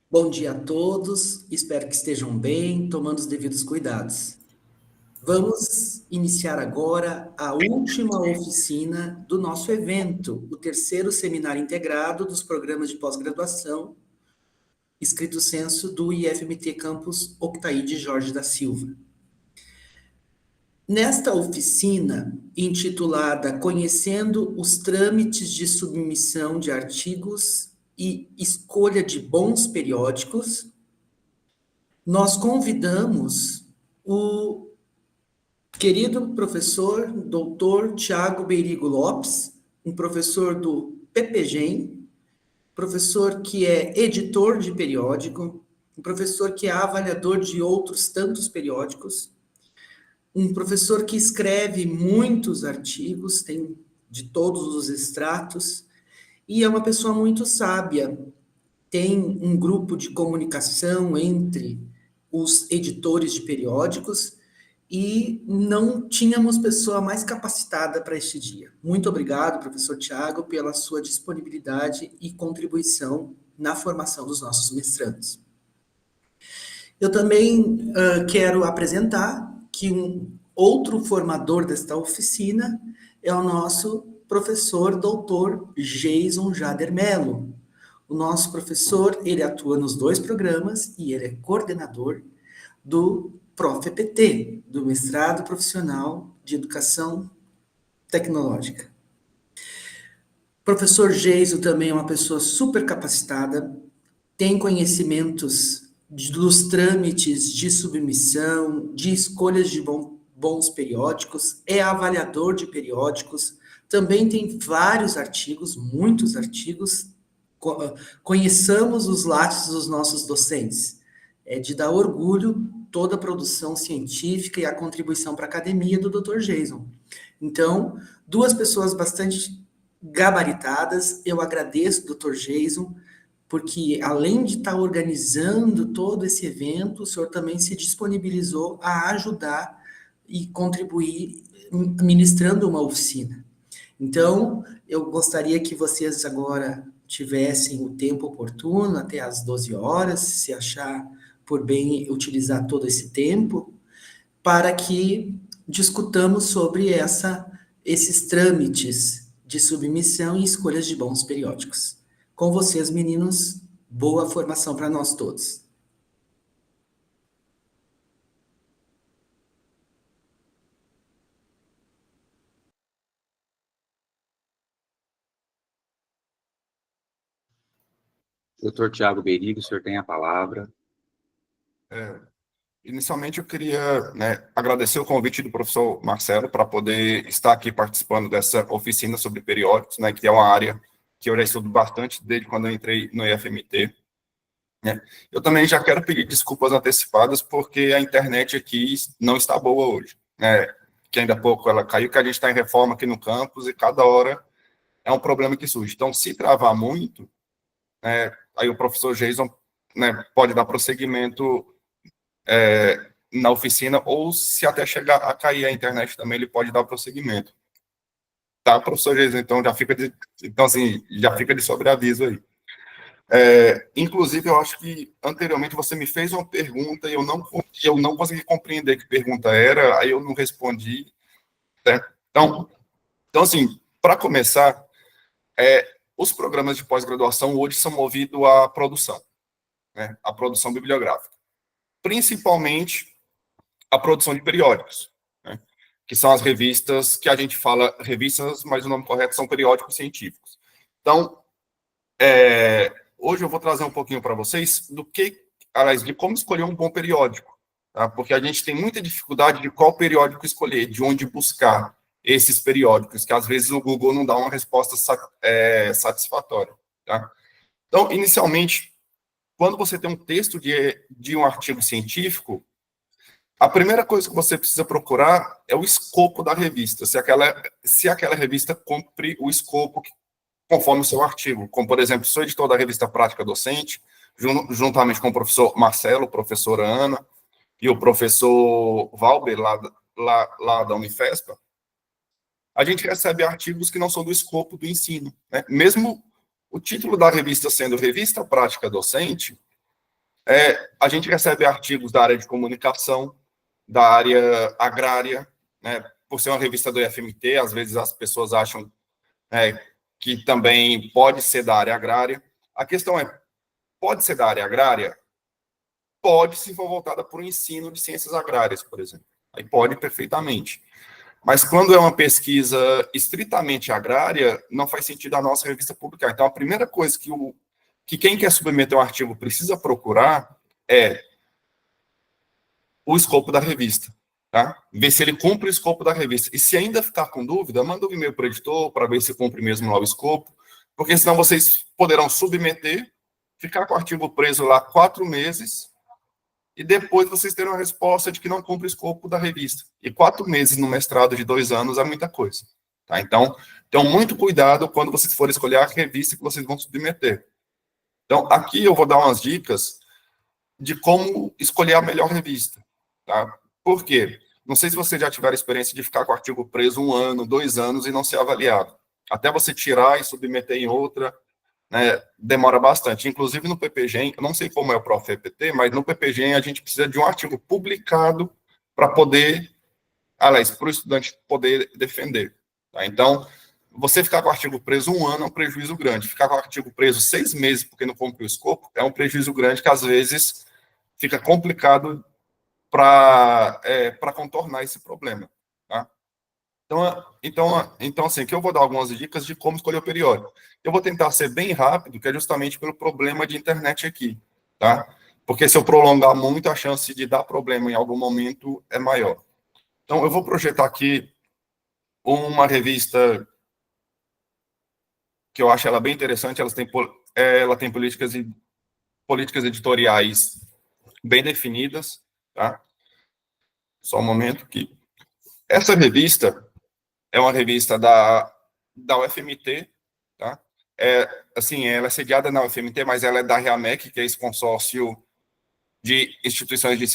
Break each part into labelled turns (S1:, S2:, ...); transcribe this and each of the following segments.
S1: Bom dia a todos, espero que estejam bem, tomando os devidos cuidados. Vamos iniciar agora a última oficina do nosso evento, o terceiro seminário integrado dos programas de pós-graduação, estrito sensu do IFMT Campus Octaíde Jorge da Silva. Nesta oficina, intitulada Conhecendo os trâmites de submissão de artigos e escolha de bons periódicos, nós convidamos o querido professor, doutor Tiago Beirigo Lopes, um professor do PPGEM, professor que é editor de periódico, um professor que é avaliador de outros tantos periódicos, um professor que escreve muitos artigos, tem de todos os estratos, e é uma pessoa muito sábia. Tem um grupo de comunicação entre os editores de periódicos e não tínhamos pessoa mais capacitada para este dia. Muito obrigado, professor Tiago, pela sua disponibilidade e contribuição na formação dos nossos mestrandos. Eu também quero apresentar que um outro formador desta oficina é o nosso professor doutor Jason Jader Mello. O nosso professor, ele atua nos dois programas e ele é coordenador do ProfEPT, do Mestrado Profissional de Educação Tecnológica. O professor Geiso também é uma pessoa super capacitada, tem conhecimentos dos trâmites de submissão, de escolhas de bons periódicos, é avaliador de periódicos, também tem vários artigos, muitos artigos. Conheçamos os laços dos nossos docentes. É de dar orgulho toda a produção científica e a contribuição para a academia do Dr. Jason. Então, duas pessoas bastante gabaritadas. Eu agradeço, Dr. Jason, porque além de estar organizando todo esse evento, o senhor também se disponibilizou a ajudar e contribuir ministrando uma oficina. Então, eu gostaria que vocês agora tivessem o tempo oportuno, até às 12 horas, se achar por bem utilizar todo esse tempo, para que discutamos sobre esses trâmites de submissão e escolhas de bons periódicos. Com vocês, meninos, boa formação para nós todos.
S2: Doutor Tiago Beirigo, o senhor tem a palavra.
S3: Inicialmente, eu queria agradecer o convite do professor Marcelo para poder estar aqui participando dessa oficina sobre periódicos, que é uma área que eu já estudo bastante desde quando eu entrei no IFMT. Eu também já quero pedir desculpas antecipadas, porque a internet aqui não está boa hoje. Que ainda há pouco ela caiu, que a gente está em reforma aqui no campus e cada hora é um problema que surge. Então, se travar muito, aí o professor Jason pode dar prosseguimento na oficina, ou se até chegar a cair a internet também, ele pode dar prosseguimento. Tá, professor Jason? Então, já fica de sobreaviso aí. Inclusive, eu acho que anteriormente você me fez uma pergunta e eu não consegui compreender que pergunta era, aí eu não respondi. Certo? Então assim, para começar, os programas de pós-graduação hoje são movidos à produção, a produção bibliográfica. Principalmente a produção de periódicos, que são as revistas que a gente fala revistas, mas o nome correto são periódicos científicos. Então, hoje eu vou trazer um pouquinho para vocês de como escolher um bom periódico, tá? Porque a gente tem muita dificuldade de qual periódico escolher, de onde buscar esses periódicos, que às vezes o Google não dá uma resposta satisfatória, tá? Então, inicialmente, quando você tem um texto de um artigo científico, a primeira coisa que você precisa procurar é o escopo da revista, se aquela revista cumpre o escopo conforme o seu artigo. Como, por exemplo, sou editor da revista Prática Docente, juntamente com o professor Marcelo, a professora Ana e o professor Valber, lá da Unifespa, a gente recebe artigos que não são do escopo do ensino. Mesmo o título da revista sendo Revista Prática Docente, A gente recebe artigos da área de comunicação, da área agrária, né? Por ser uma revista do IFMT, às vezes as pessoas acham que também pode ser da área agrária. A questão é, pode ser da área agrária? Pode, se for voltada para o ensino de ciências agrárias, por exemplo. Aí pode perfeitamente. Mas quando é uma pesquisa estritamente agrária, não faz sentido a nossa revista publicar. Então, a primeira coisa que quem quer submeter um artigo precisa procurar é o escopo da revista. Tá? Ver se ele cumpre o escopo da revista. E se ainda ficar com dúvida, manda um e-mail para o editor para ver se cumpre mesmo lá o escopo, porque senão vocês poderão submeter, ficar com o artigo preso lá 4 meses, e depois vocês terão a resposta de que não cumpre o escopo da revista. E 4 meses no mestrado de 2 anos é muita coisa. Tá? Então, tenham muito cuidado quando vocês forem escolher a revista que vocês vão submeter. Então, aqui eu vou dar umas dicas de como escolher a melhor revista. Tá? Por quê? Não sei se vocês já tiveram experiência de ficar com o artigo preso 1 ano, 2 anos e não ser avaliado. Até você tirar e submeter em outra, né, demora bastante. Inclusive no PPGEM, eu não sei como é o ProfEPT, mas no PPGEM a gente precisa de um artigo publicado para poder, aliás, para o estudante poder defender. Tá? Então, você ficar com o artigo preso 1 ano é um prejuízo grande. Ficar com o artigo preso 6 meses porque não cumpriu o escopo é um prejuízo grande que, às vezes, fica complicado para contornar esse problema. Tá? Então, assim, que eu vou dar algumas dicas de como escolher o periódico. Eu vou tentar ser bem rápido, que é justamente pelo problema de internet aqui, tá? Porque se eu prolongar muito, a chance de dar problema em algum momento é maior. Então, eu vou projetar aqui uma revista que eu acho ela bem interessante, ela tem políticas editoriais bem definidas, tá? Só um momento que... Essa revista é uma revista da UFMT, tá? Assim, ela é sediada na UFMT, mas ela é da REAMEC, que é esse consórcio de instituições de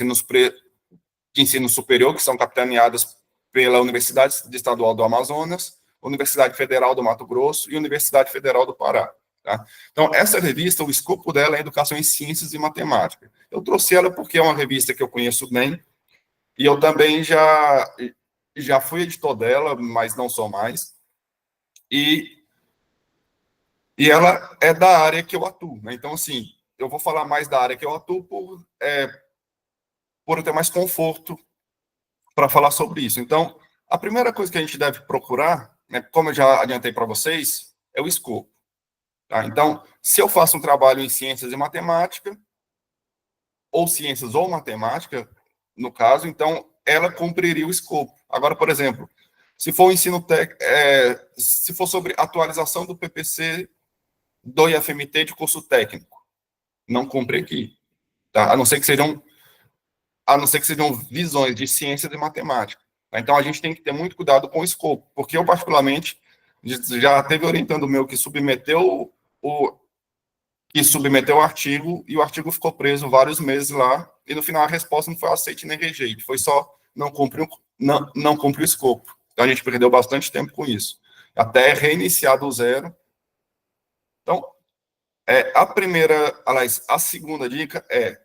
S3: ensino superior, que são capitaneadas pela Universidade Estadual do Amazonas, Universidade Federal do Mato Grosso e Universidade Federal do Pará. Tá? Então, essa revista, o escopo dela é Educação em Ciências e Matemática. Eu trouxe ela porque é uma revista que eu conheço bem, e eu também já fui editor dela, mas não sou mais, e ela é da área que eu atuo, né? Então, assim, eu vou falar mais da área que eu atuo por eu ter mais conforto para falar sobre isso. Então, a primeira coisa que a gente deve procurar, né, como eu já adiantei para vocês, é o escopo. Tá? Então, se eu faço um trabalho em ciências e matemática, ou ciências ou matemática, no caso, então, ela cumpriria o escopo. Agora, por exemplo, se for se for sobre atualização do PPC do IFMT de curso técnico, não cumpre aqui. Tá? A não ser que sejam visões de ciência e matemática. Tá? Então, a gente tem que ter muito cuidado com o escopo, porque eu, particularmente, já teve orientando meu que submeteu o artigo, e o artigo ficou preso vários meses lá, e no final a resposta não foi aceite nem rejeite, foi só não cumprir o escopo. Então, a gente perdeu bastante tempo com isso. Até reiniciar do zero. Então, a segunda dica é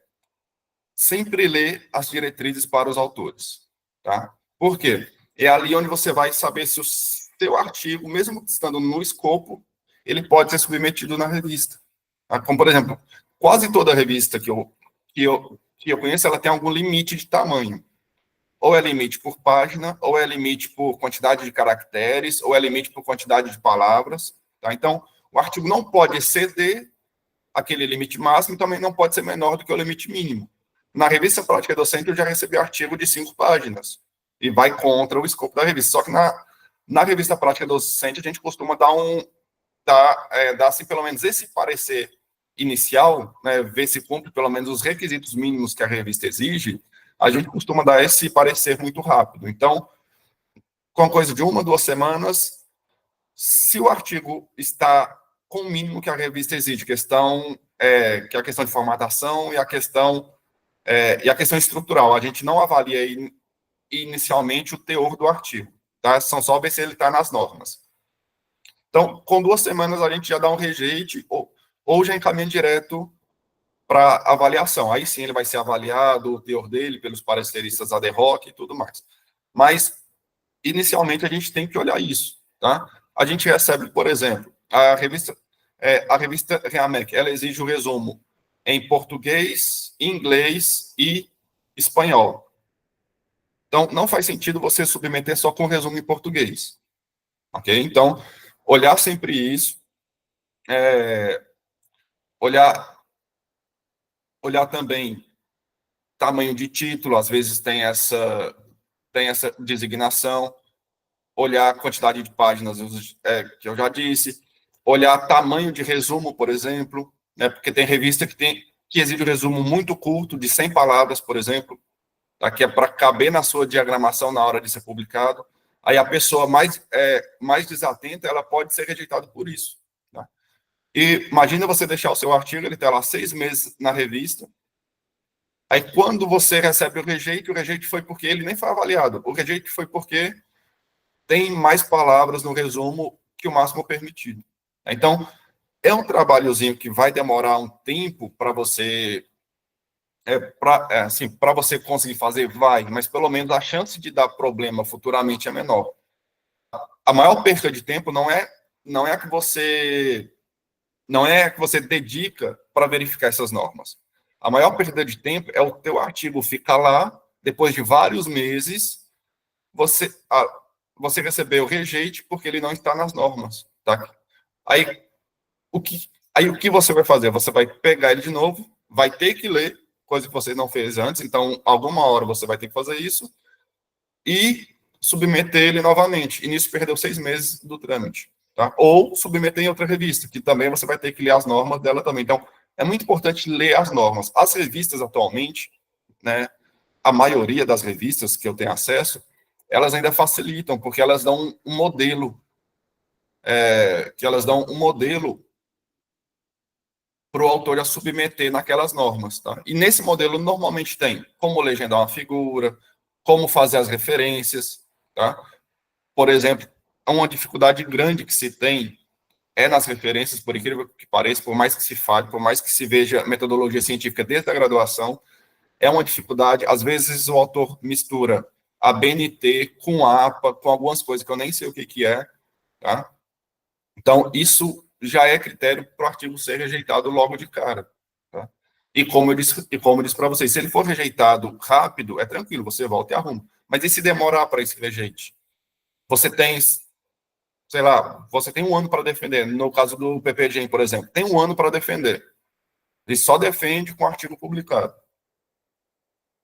S3: sempre ler as diretrizes para os autores. Tá? Por quê? É ali onde você vai saber se o seu artigo, mesmo estando no escopo, ele pode ser submetido na revista. Tá? Como, por exemplo, quase toda revista que eu conheço, ela tem algum limite de tamanho. Ou é limite por página, ou é limite por quantidade de caracteres, ou é limite por quantidade de palavras. Tá? Então, o artigo não pode exceder aquele limite máximo e também não pode ser menor do que o limite mínimo. Na revista Prática Docente, eu já recebi artigo de 5 páginas, e vai contra o escopo da revista. Só que na revista Prática Docente, a gente costuma dar assim, pelo menos esse parecer inicial, né, ver se cumpre pelo menos os requisitos mínimos que a revista exige. A gente costuma dar esse parecer muito rápido. Então, com coisa de 1 a 2 semanas, se o artigo está com o mínimo que a revista exige, que é a questão de formatação e a questão estrutural. A gente não avalia inicialmente o teor do artigo, tá? São só ver se ele está nas normas. Então, com 2 semanas, a gente já dá um rejeite ou já encaminha direto para avaliação. Aí sim ele vai ser avaliado, o teor dele, pelos pareceristas ad hoc e tudo mais. Mas, inicialmente, a gente tem que olhar isso, tá? A gente recebe, por exemplo, a revista Reamec, ela exige o resumo em português, inglês e espanhol. Então, não faz sentido você submeter só com resumo em português, ok? Então, olhar sempre isso, olhar também tamanho de título, às vezes tem essa designação, olhar a quantidade de páginas, que eu já disse, olhar tamanho de resumo, por exemplo, né, porque tem revista que exige um resumo muito curto, de 100 palavras, por exemplo, tá, que é para caber na sua diagramação na hora de ser publicado. Aí a pessoa mais desatenta, ela pode ser rejeitada por isso. Tá? E imagina você deixar o seu artigo, ele está lá 6 meses na revista, aí quando você recebe o rejeito foi porque ele nem foi avaliado, o rejeito foi porque tem mais palavras no resumo que o máximo permitido. Então, é um trabalhozinho que vai demorar um tempo para você, para você conseguir fazer, mas pelo menos a chance de dar problema futuramente é menor. A maior perca de tempo não é a que você dedica para verificar essas normas. A maior perda de tempo é o teu artigo ficar lá, depois de vários meses, você recebeu o rejeite porque ele não está nas normas, tá? Aí o que você vai fazer? Você vai pegar ele de novo, vai ter que ler, coisa que você não fez antes, então alguma hora você vai ter que fazer isso, e submeter ele novamente. E nisso perdeu 6 meses do trâmite, tá? Ou submeter em outra revista, que também você vai ter que ler as normas dela também. Então, é muito importante ler as normas. As revistas atualmente, né, a maioria das revistas que eu tenho acesso, elas ainda facilitam, porque elas dão um modelo, para o autor a submeter naquelas normas, tá? E nesse modelo normalmente tem como legendar uma figura, como fazer as referências, tá? Por exemplo, uma dificuldade grande que se tem é nas referências, por incrível que pareça, por mais que se fale, por mais que se veja metodologia científica desde a graduação, é uma dificuldade. Às vezes o autor mistura a BNT com a APA, com algumas coisas que eu nem sei o que é, tá? Então, isso já é critério para o artigo ser rejeitado logo de cara, tá? E como eu disse para vocês, se ele for rejeitado rápido, é tranquilo, você volta e arruma. Mas e se demorar para esse rejeite? Você tem, sei lá, você tem 1 ano para defender. No caso do PPGEM, por exemplo, tem 1 ano para defender. Ele só defende com o artigo publicado.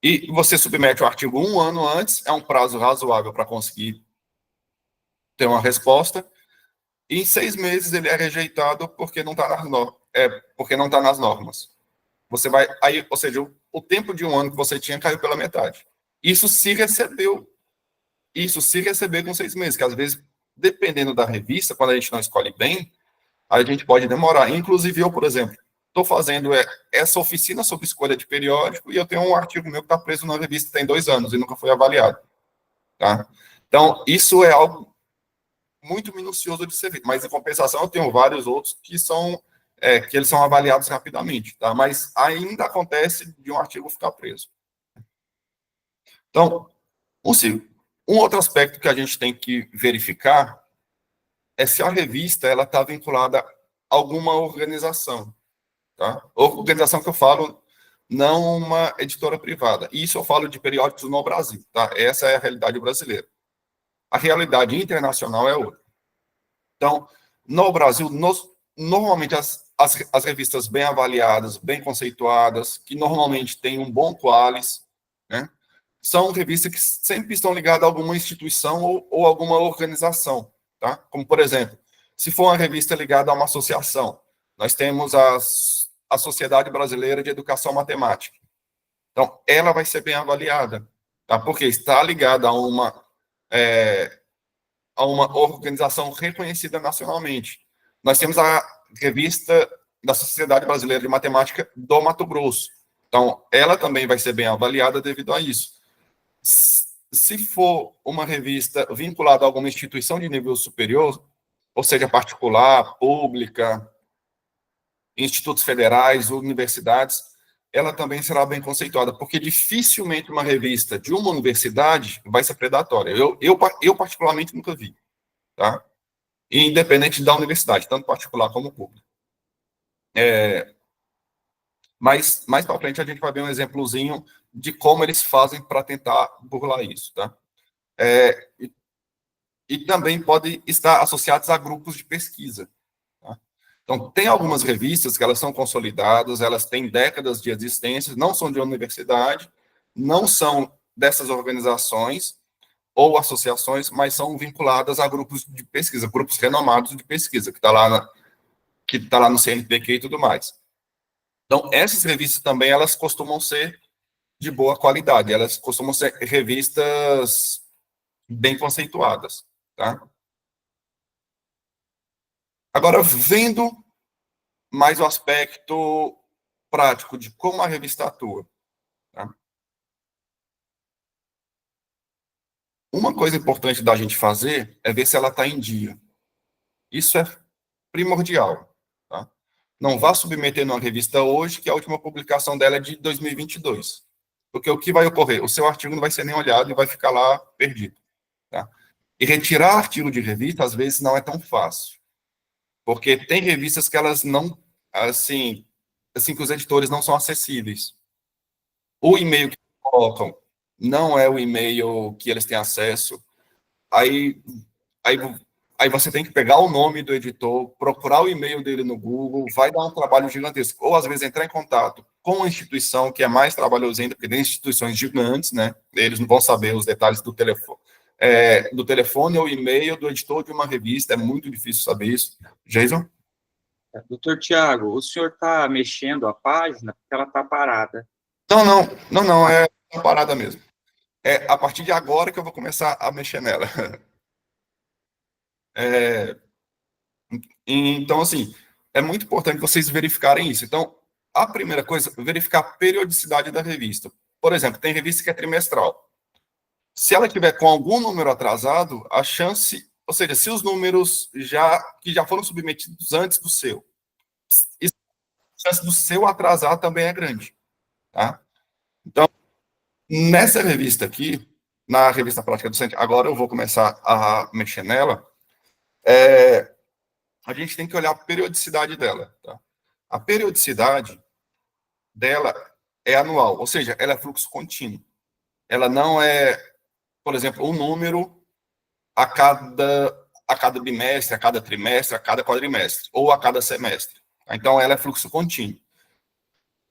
S3: E você submete o artigo 1 ano antes, é um prazo razoável para conseguir ter uma resposta, e em 6 meses ele é rejeitado porque não está nas normas. Você vai, aí, ou seja, o tempo de 1 ano que você tinha caiu pela metade. Isso se receber com 6 meses, que às vezes, dependendo da revista, quando a gente não escolhe bem, a gente pode demorar. Inclusive, eu, por exemplo, estou fazendo essa oficina sobre escolha de periódico e eu tenho um artigo meu que está preso na revista tem 2 anos e nunca foi avaliado. Tá? Então, isso é algo muito minucioso de ser feito. Mas, em compensação, eu tenho vários outros que eles são avaliados rapidamente. Tá? Mas ainda acontece de um artigo ficar preso. Então, um outro aspecto que a gente tem que verificar é se a revista está vinculada a alguma organização. Tá? Organização que eu falo, não uma editora privada. Isso eu falo de periódicos no Brasil. Tá? Essa é a realidade brasileira. A realidade internacional é outra. Então, no Brasil, normalmente as revistas bem avaliadas, bem conceituadas, que normalmente têm um bom qualis, né, são revistas que sempre estão ligadas a alguma instituição ou alguma organização. Tá? Como, por exemplo, se for uma revista ligada a uma associação, nós temos a Sociedade Brasileira de Educação Matemática. Então, ela vai ser bem avaliada, tá? Porque está ligada a uma organização reconhecida nacionalmente. Nós temos a revista da Sociedade Brasileira de Matemática do Mato Grosso. Então, ela também vai ser bem avaliada devido a isso. Se for uma revista vinculada a alguma instituição de nível superior, ou seja, particular, pública, institutos federais, universidades, ela também será bem conceituada, porque dificilmente uma revista de uma universidade vai ser predatória. Eu particularmente, nunca vi, tá? Independente da universidade, tanto particular como pública. Mas mais para frente a gente vai ver um exemplozinho de como eles fazem para tentar burlar isso, tá? E também pode estar associados a grupos de pesquisa. Tá? Então, tem algumas revistas que elas são consolidadas, elas têm décadas de existência, não são de universidade, não são dessas organizações ou associações, mas são vinculadas a grupos de pesquisa, grupos renomados de pesquisa, que está lá no CNPq e tudo mais. Então, essas revistas também, elas costumam ser de boa qualidade, elas costumam ser revistas bem conceituadas, tá? Agora, vendo mais o aspecto prático de como a revista atua, tá? Uma coisa importante da gente fazer é ver se ela está em dia. Isso é primordial, tá? Não vá submeter numa revista hoje, que a última publicação dela é de 2022. Porque o que vai ocorrer? O seu artigo não vai ser nem olhado e vai ficar lá perdido, tá? E retirar artigo de revista, às vezes, não é tão fácil. Porque tem revistas que elas não, assim que os editores não são acessíveis. O e-mail que colocam não é o e-mail que eles têm acesso. Aí, aí, aí você tem que pegar o nome do editor, procurar o e-mail dele no Google, vai dar um trabalho gigantesco. Ou, às vezes, entrar em contato com a instituição, que é mais trabalhoso ainda, porque tem instituições gigantes, né? Eles não vão saber os detalhes do telefone ou e-mail do editor de uma revista, é muito difícil saber isso. Jason?
S2: Doutor Tiago, o senhor está mexendo a página porque ela está parada.
S3: Não, é uma parada mesmo. É a partir de agora que eu vou começar a mexer nela. Então, assim, é muito importante vocês verificarem isso. Então, a primeira coisa, verificar a periodicidade da revista. Por exemplo, tem revista que é trimestral. Se ela tiver com algum número atrasado, a chance, ou seja, se os números que já foram submetidos antes do seu, a chance do seu atrasar também é grande, tá? Então, nessa revista aqui, na revista Prática Docente, agora eu vou começar a mexer nela, a gente tem que olhar a periodicidade dela, tá? A periodicidade dela é anual, ou seja, ela é fluxo contínuo. Ela não é, por exemplo, um número a cada bimestre, a cada trimestre, a cada quadrimestre, ou a cada semestre. Então, ela é fluxo contínuo.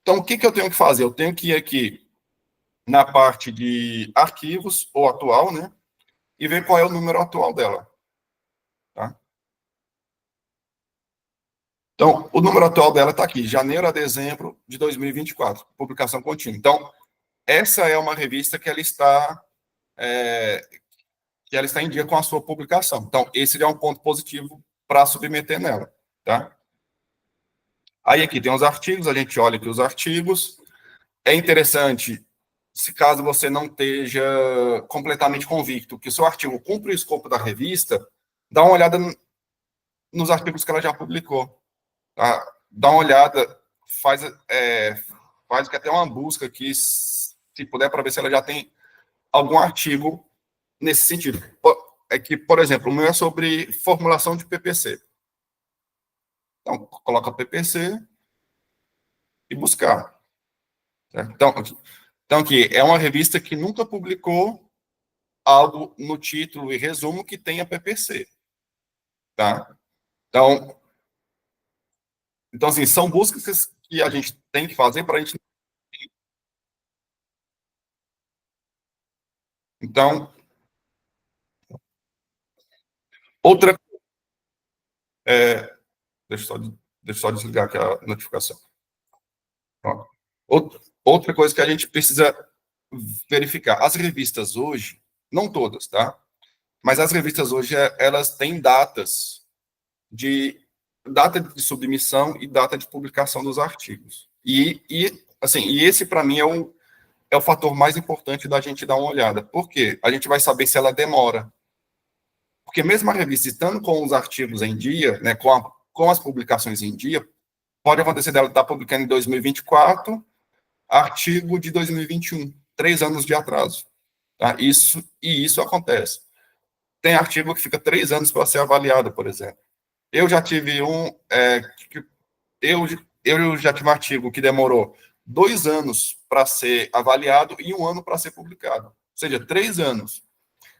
S3: Então, o que eu tenho que fazer? Eu tenho que ir aqui na parte de arquivos, ou atual, né? E ver qual é o número atual dela. Tá? Então, o número atual dela está aqui, janeiro a dezembro de 2024, publicação contínua. Então, essa é uma revista que ela está em dia com a sua publicação. Então, esse já é um ponto positivo para submeter nela, tá? Aí aqui tem os artigos, a gente olha aqui os artigos. É interessante, se caso você não esteja completamente convicto que o seu artigo cumpre o escopo da revista, dá uma olhada nos artigos que ela já publicou. Tá? Dá uma olhada, faz até uma busca aqui, se puder, para ver se ela já tem algum artigo nesse sentido. É que, por exemplo, o meu é sobre formulação de PPC. Então, coloca PPC e buscar. Certo? Então, aqui, é uma revista que nunca publicou algo no título e resumo que tenha PPC. Tá? Então, assim, são buscas que a gente tem que fazer para a gente... Então, outra... deixa eu só desligar aqui a notificação. Ó. Outra coisa que a gente precisa verificar. As revistas hoje, não todas, tá? Mas as revistas hoje, elas têm data de submissão e data de publicação dos artigos. Assim, esse, para mim, é o fator mais importante da gente dar uma olhada. Por quê? A gente vai saber se ela demora. Porque mesmo a revista estando com os artigos em dia, né, com as publicações em dia, pode acontecer dela estar publicando em 2024 artigo de 2021, 3 anos de atraso. Tá? Isso acontece. Tem artigo que fica 3 anos para ser avaliado, por exemplo. Eu já tive eu já tive um artigo que demorou 2 anos para ser avaliado e 1 ano para ser publicado. Ou seja, 3 anos.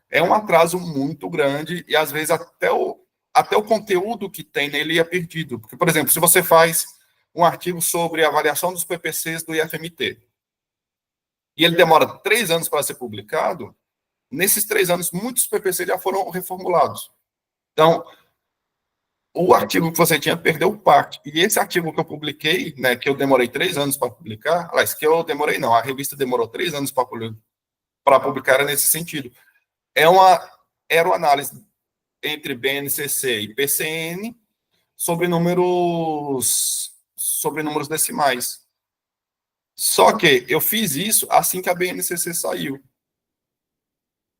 S3: É um atraso muito grande e, às vezes, até o conteúdo que tem nele é perdido. Porque, por exemplo, se você faz um artigo sobre a avaliação dos PPCs do IFMT e ele demora 3 anos para ser publicado, nesses 3 anos, muitos PPCs já foram reformulados. Então, o artigo que você tinha perdeu parte. E esse artigo que eu publiquei, né, que eu demorei 3 anos para publicar, aliás, que eu demorei não, a revista demorou 3 anos para publicar, era nesse sentido. Era uma análise entre BNCC e PCN sobre números decimais. Só que eu fiz isso assim que a BNCC saiu.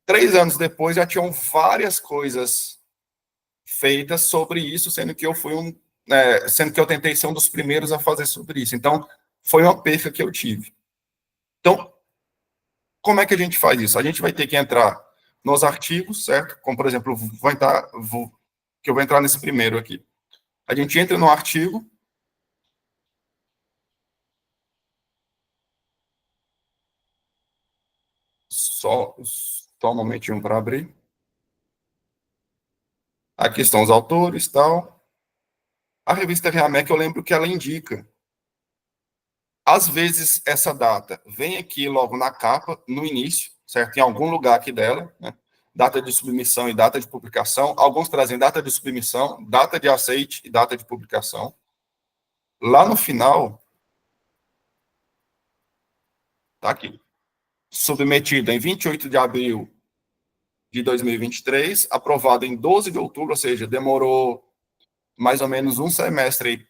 S3: 3 anos depois já tinham várias coisas feitas sobre isso, sendo que eu tentei ser um dos primeiros a fazer sobre isso. Então, foi uma perca que eu tive. Então, como é que a gente faz isso? A gente vai ter que entrar nos artigos, certo? Como, por exemplo, que eu vou entrar nesse primeiro aqui. A gente entra no artigo. Só um momentinho para abrir. Aqui estão os autores, tal. A revista Reamec, eu lembro que ela indica. Às vezes, essa data vem aqui logo na capa, no início, certo? Em algum lugar aqui dela, né? Data de submissão e data de publicação. Alguns trazem data de submissão, data de aceite e data de publicação. Lá no final, tá aqui. Submetido em 28 de abril de 2023, aprovado em 12 de outubro, ou seja, demorou mais ou menos um semestre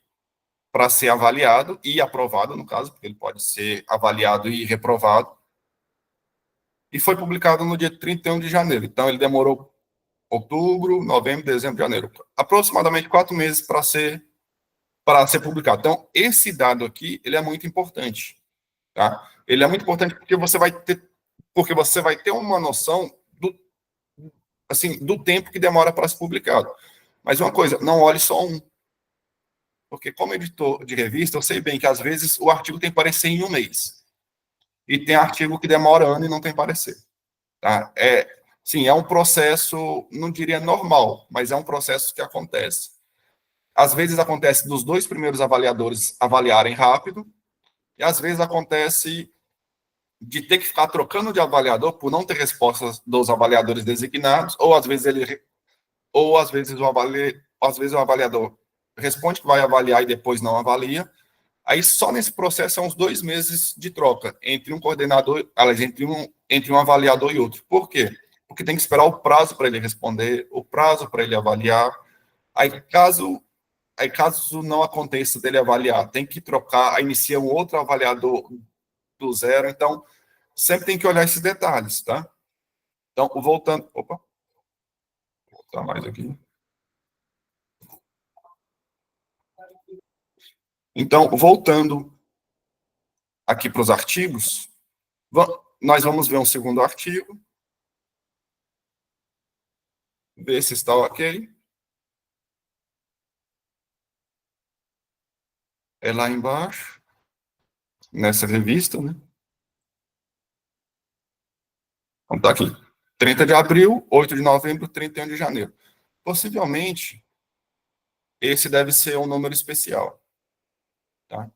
S3: para ser avaliado e aprovado, no caso, porque ele pode ser avaliado e reprovado. E foi publicado no dia 31 de janeiro. Então, ele demorou outubro, novembro, dezembro, janeiro. Aproximadamente 4 meses para ser publicado. Então, esse dado aqui, ele é muito importante. Tá? Ele é muito importante porque você vai ter uma noção do tempo que demora para ser publicado. Mas uma coisa, não olhe só um. Porque como editor de revista, eu sei bem que às vezes o artigo tem parecer em 1 mês. E tem artigo que demora ano e não tem parecer. Tá? Sim, é um processo, não diria normal, mas é um processo que acontece. Às vezes acontece dos 2 primeiros avaliadores avaliarem rápido, e às vezes acontece de ter que ficar trocando de avaliador por não ter respostas dos avaliadores designados, ou às vezes o avaliador responde que vai avaliar e depois não avalia. Aí só nesse processo são uns 2 meses de troca entre um coordenador, aliás, entre um avaliador e outro. Por quê? Porque tem que esperar o prazo para ele responder, o prazo para ele avaliar. Aí caso não aconteça dele avaliar, tem que trocar, inicia um outro avaliador do zero. Então, sempre tem que olhar esses detalhes, tá? Então, voltando... Opa! Vou voltar mais aqui. Então, voltando aqui para os artigos, nós vamos ver um segundo artigo, ver se está ok. É lá embaixo, nessa revista, né? Então, tá aqui. 30 de abril, 8 de novembro, 31 de janeiro. Possivelmente, esse deve ser um número especial, tá?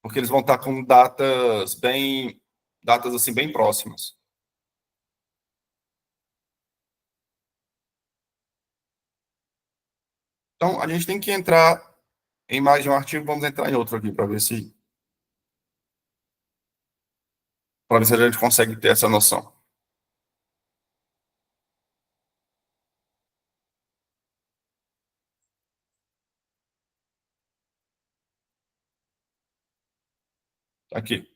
S3: Porque eles vão estar com datas assim, bem próximas. Então, a gente tem que entrar em mais de um artigo, vamos entrar em outro aqui, para ver se a gente consegue ter essa noção. Aqui.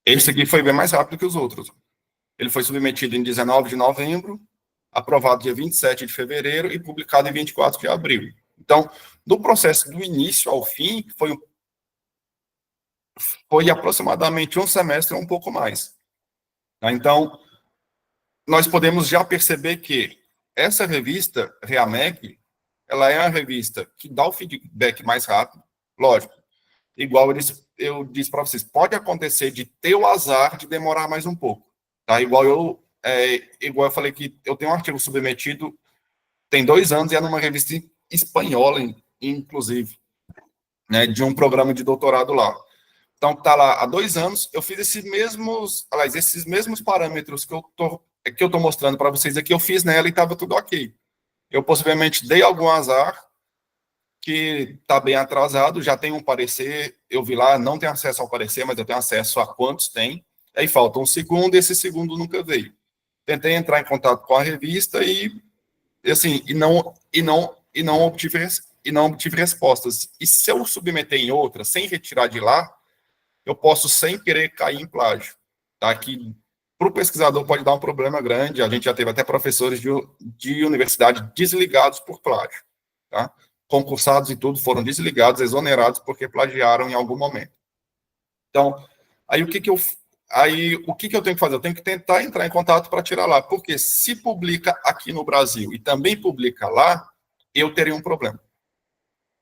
S3: Esse aqui foi bem mais rápido que os outros. Ele foi submetido em 19 de novembro, aprovado dia 27 de fevereiro e publicado em 24 de abril. Então, do processo do início ao fim, foi aproximadamente um semestre ou um pouco mais. Tá? Então, nós podemos já perceber que essa revista, Reamec, ela é uma revista que dá o feedback mais rápido, lógico. Igual eu disse para vocês, pode acontecer de ter o azar de demorar mais um pouco. Tá? Igual eu falei que eu tenho um artigo submetido, tem 2 anos, e é numa revista espanhola, inclusive, né, de um programa de doutorado lá. Então, está lá há 2 anos, eu fiz esses mesmos parâmetros que eu tô mostrando para vocês aqui, eu fiz nela e estava tudo ok. Eu possivelmente dei algum azar, que está bem atrasado, já tem um parecer, eu vi lá, não tenho acesso ao parecer, mas eu tenho acesso a quantos tem, aí falta um segundo, e esse segundo nunca veio. Tentei entrar em contato com a revista e não obtive respostas. E se eu submeter em outra, sem retirar de lá, eu posso, sem querer, cair em plágio. Tá? Que para o pesquisador pode dar um problema grande, a gente já teve até professores de universidade desligados por plágio. Tá? Concursados e tudo foram desligados, exonerados, porque plagiaram em algum momento. Então, aí o que eu tenho que fazer? Eu tenho que tentar entrar em contato para tirar lá, porque se publica aqui no Brasil e também publica lá, eu teria um problema.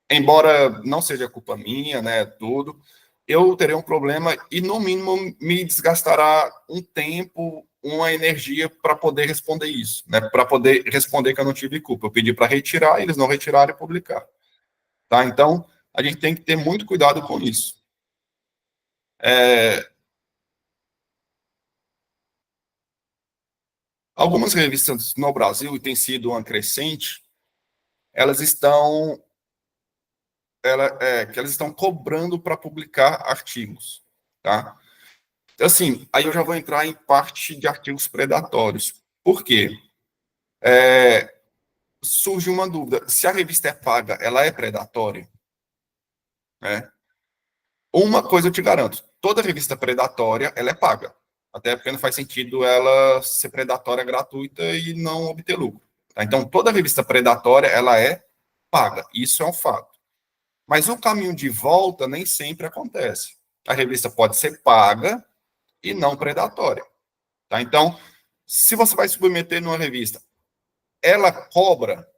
S3: Embora não seja culpa minha, né, tudo, eu terei um problema e, no mínimo, me desgastará um tempo, uma energia para poder responder isso, né, para poder responder que eu não tive culpa. Eu pedi para retirar, eles não retiraram e publicar. Tá? Então, a gente tem que ter muito cuidado com isso. Algumas revistas no Brasil, e tem sido uma crescente, elas estão cobrando para publicar artigos, tá? Assim, aí eu já vou entrar em parte de artigos predatórios. Por quê? Surge uma dúvida, se a revista é paga, ela é predatória? Né? Uma coisa eu te garanto, toda revista predatória, ela é paga. Até porque não faz sentido ela ser predatória gratuita e não obter lucro. Tá? Então, toda revista predatória, ela é paga. Isso é um fato. Mas o caminho de volta nem sempre acontece. A revista pode ser paga e não predatória. Tá? Então, se você vai submeter numa revista, ela cobra,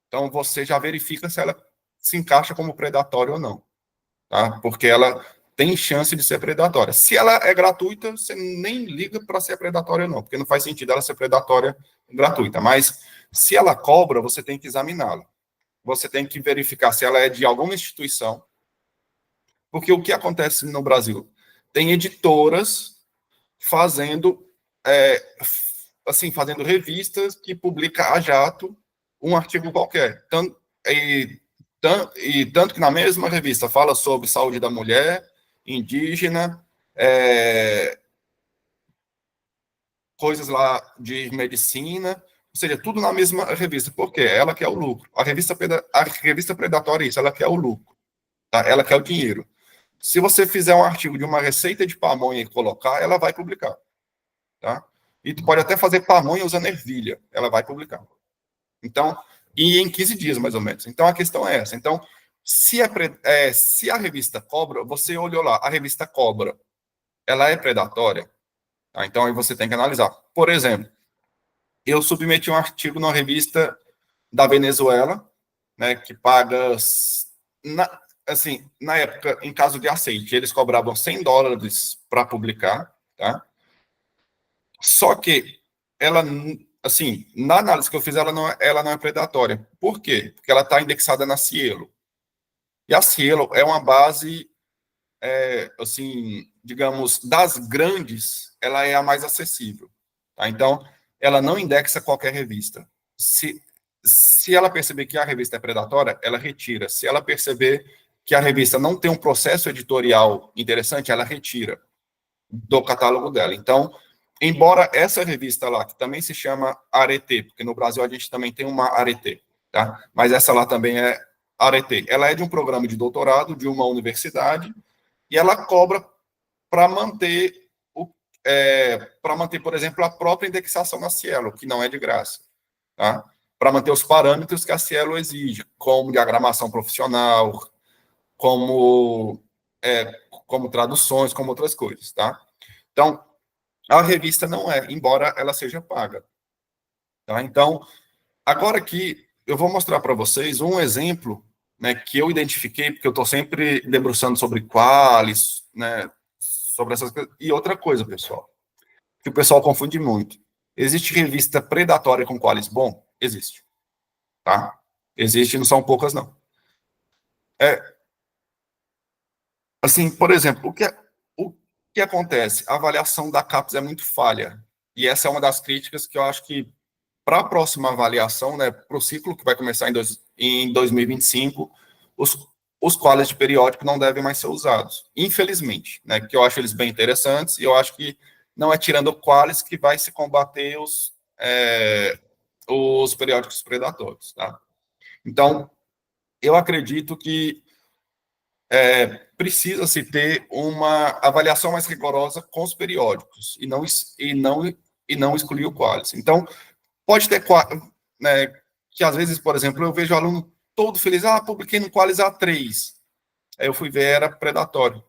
S3: então você já verifica se ela se encaixa como predatória ou não. Tá? Porque ela tem chance de ser predatória. Se ela é gratuita, você nem liga para ser predatória ou não, porque não faz sentido ela ser predatória gratuita. Mas se ela cobra, você tem que examiná-la. Você tem que verificar se ela é de alguma instituição, porque o que acontece no Brasil? Tem editoras fazendo fazendo revistas que publica a jato um artigo qualquer. Tanto que na mesma revista fala sobre saúde da mulher, indígena, coisas lá de medicina, ou seja, tudo na mesma revista. Por quê? Ela quer o lucro. A revista predatória é isso, ela quer o lucro. Tá? Ela quer o dinheiro. Se você fizer um artigo de uma receita de pamonha e colocar, ela vai publicar. Tá? E tu pode até fazer pamonha usando ervilha, ela vai publicar. Então, e em 15 dias, mais ou menos. Então, a questão é essa. Então, se a revista cobra, você olhou lá, a revista cobra, ela é predatória? Tá? Então, aí você tem que analisar. Por exemplo, eu submeti um artigo numa revista da Venezuela, né, que paga, na época, em caso de aceite, eles cobravam $100 para publicar, tá? Só que ela, assim, na análise que eu fiz, ela não é predatória. Por quê? Porque ela está indexada na Cielo. E a Cielo é uma base, assim, digamos, das grandes, ela é a mais acessível. Tá? Então, ela não indexa qualquer revista. Se ela perceber que a revista é predatória, ela retira. Se ela perceber que a revista não tem um processo editorial interessante, ela retira do catálogo dela. Então, embora essa revista lá, que também se chama Arete, porque no Brasil a gente também tem uma Arete, tá? Mas essa lá também é Arete. Ela é de um programa de doutorado de uma universidade e ela cobra para manter, por exemplo, a própria indexação na Cielo, que não é de graça, tá? Para manter os parâmetros que a Cielo exige, como diagramação profissional, como como traduções, como outras coisas, tá? Então, a revista não é, embora ela seja paga, tá? Então, agora aqui, eu vou mostrar para vocês um exemplo, né, que eu identifiquei, porque eu estou sempre debruçando sobre qualis, né, sobre essas coisas. E outra coisa, pessoal, que o pessoal confunde muito. Existe revista predatória com qualis bom? Existe, tá? Existe, não são poucas, não. Assim, por exemplo, o que acontece? A avaliação da CAPES é muito falha. E essa é uma das críticas que eu acho que, para a próxima avaliação, né, para o ciclo que vai começar em 2025, os qualis de periódico não devem mais ser usados. Infelizmente, né, que eu acho eles bem interessantes e eu acho que não é tirando qualis que vai se combater os periódicos predatórios, tá? Então, eu acredito que precisa-se ter uma avaliação mais rigorosa com os periódicos e não excluir o qualis. Então, pode ter, né, que às vezes, por exemplo, eu vejo o aluno todo feliz, publiquei no qualis A3. Aí eu fui ver, era predatório.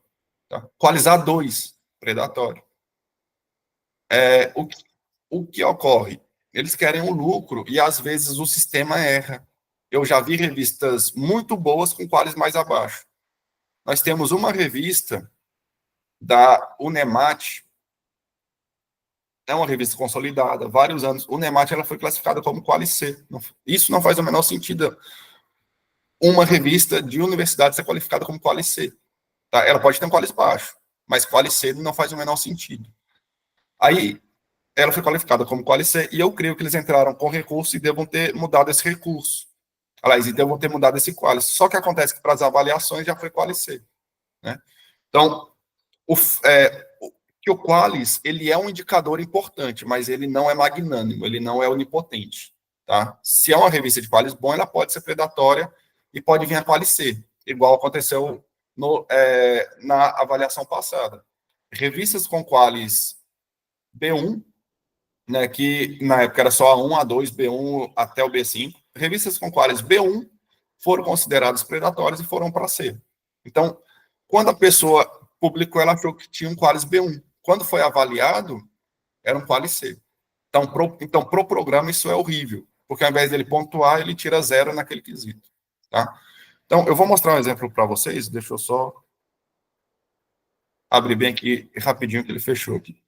S3: Tá? Qualis A2, predatório. O que ocorre? Eles querem um lucro e às vezes o sistema erra. Eu já vi revistas muito boas com qualis mais abaixo. Nós temos uma revista da Unemat, é uma revista consolidada, vários anos. Unemat ela foi classificada como Quali C. Isso não faz o menor sentido. Uma revista de universidade ser qualificada como Quali C. Tá? Ela pode ter um Quali baixo, mas Quali C não faz o menor sentido. Aí, ela foi qualificada como Quali C, e eu creio que eles entraram com recurso e devam ter mudado esse recurso. Aliás, e devam ter mudado esse Quali. Só que acontece que para as avaliações já foi Quali C. Né? Então, que o qualis, ele é um indicador importante, mas ele não é magnânimo, ele não é onipotente, tá? Se é uma revista de qualis bom, ela pode ser predatória e pode vir a qualis C, igual aconteceu na avaliação passada. Revistas com qualis B1, né, que na época era só A1, A2, B1 até o B5, revistas com qualis B1 foram consideradas predatórias e foram para C. Então, quando a pessoa publicou, ela achou que tinha um qualis B1. Quando foi avaliado, era um qualis C. Então, pro programa, isso é horrível, porque ao invés dele pontuar, ele tira zero naquele quesito. Tá? Então, eu vou mostrar um exemplo para vocês, deixa eu só abrir bem aqui rapidinho que ele fechou aqui.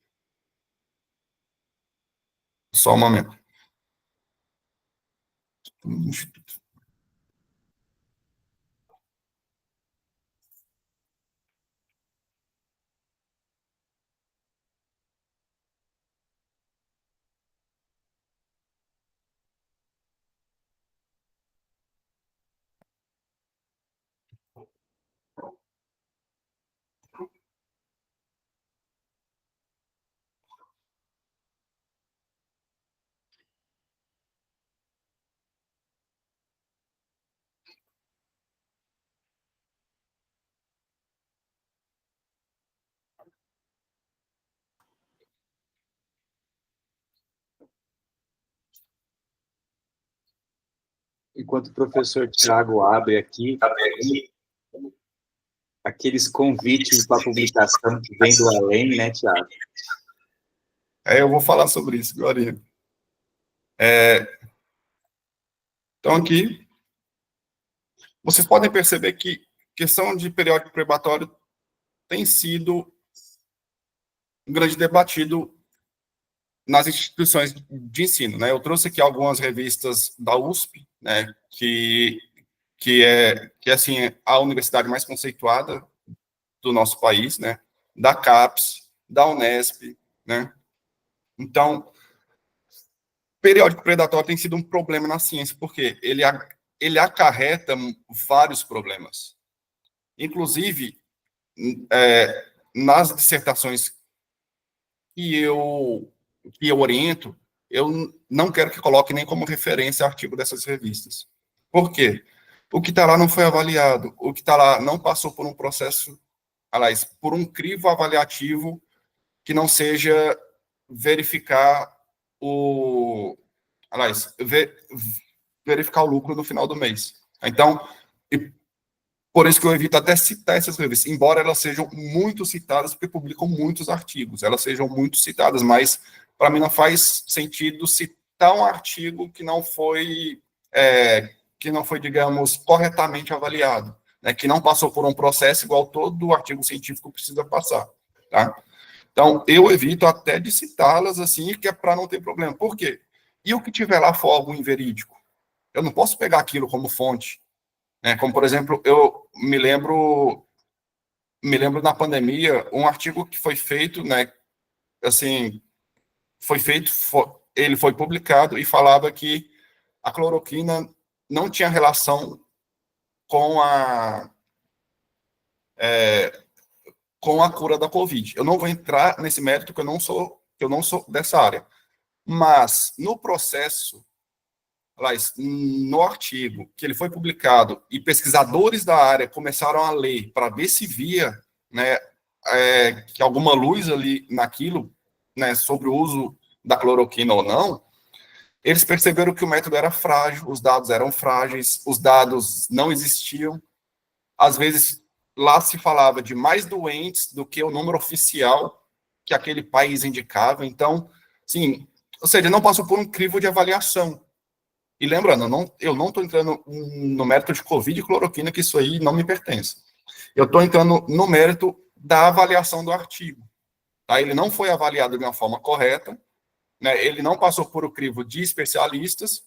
S3: Só um momento.
S2: Enquanto o professor Tiago abre aqui, aqueles convites para publicação que vem do além, né, Tiago?
S3: Eu vou falar sobre isso agora. Então, aqui, vocês podem perceber que questão de periódico probatório tem sido um grande debatido nas instituições de ensino, né? Eu trouxe aqui algumas revistas da USP, né, que assim, é a universidade mais conceituada do nosso país, né? Da CAPES, da Unesp, né? Então, periódico predatório tem sido um problema na ciência, porque ele acarreta vários problemas. Inclusive, nas dissertações que eu oriento, eu não quero que coloque nem como referência artigo dessas revistas. Por quê? O que está lá não foi avaliado, o que está lá não passou por um processo, aliás, por um crivo avaliativo que não seja verificar aliás, verificar o lucro no final do mês. Então, Por isso que eu evito até citar essas revistas, embora elas sejam muito citadas, porque publicam muitos artigos, elas sejam muito citadas, mas para mim não faz sentido citar um artigo que não foi, digamos, corretamente avaliado, né, que não passou por um processo igual todo artigo científico precisa passar, tá? Então, eu evito até de citá-las, assim, que é para não ter problema. Por quê? E o que tiver lá for algo inverídico? Eu não posso pegar aquilo como fonte, né? Como, por exemplo, eu me lembro na pandemia, um artigo que foi feito, né, assim, ele foi publicado e falava que a cloroquina não tinha relação com com a cura da Covid. Eu não vou entrar nesse mérito, que eu não sou dessa área. Mas, no processo, no artigo que ele foi publicado, e pesquisadores da área começaram a ler para ver se via, né, que alguma luz ali naquilo, né, sobre o uso da cloroquina ou não, eles perceberam que o método era frágil, os dados eram frágeis, os dados não existiam. Às vezes, lá se falava de mais doentes do que o número oficial que aquele país indicava. Então, sim, ou seja, não passou por um crivo de avaliação. E lembrando, eu não estou entrando no mérito de Covid e cloroquina, que isso aí não me pertence. Eu estou entrando no mérito da avaliação do artigo. Tá? Ele não foi avaliado de uma forma correta, né? Ele não passou por o crivo de especialistas,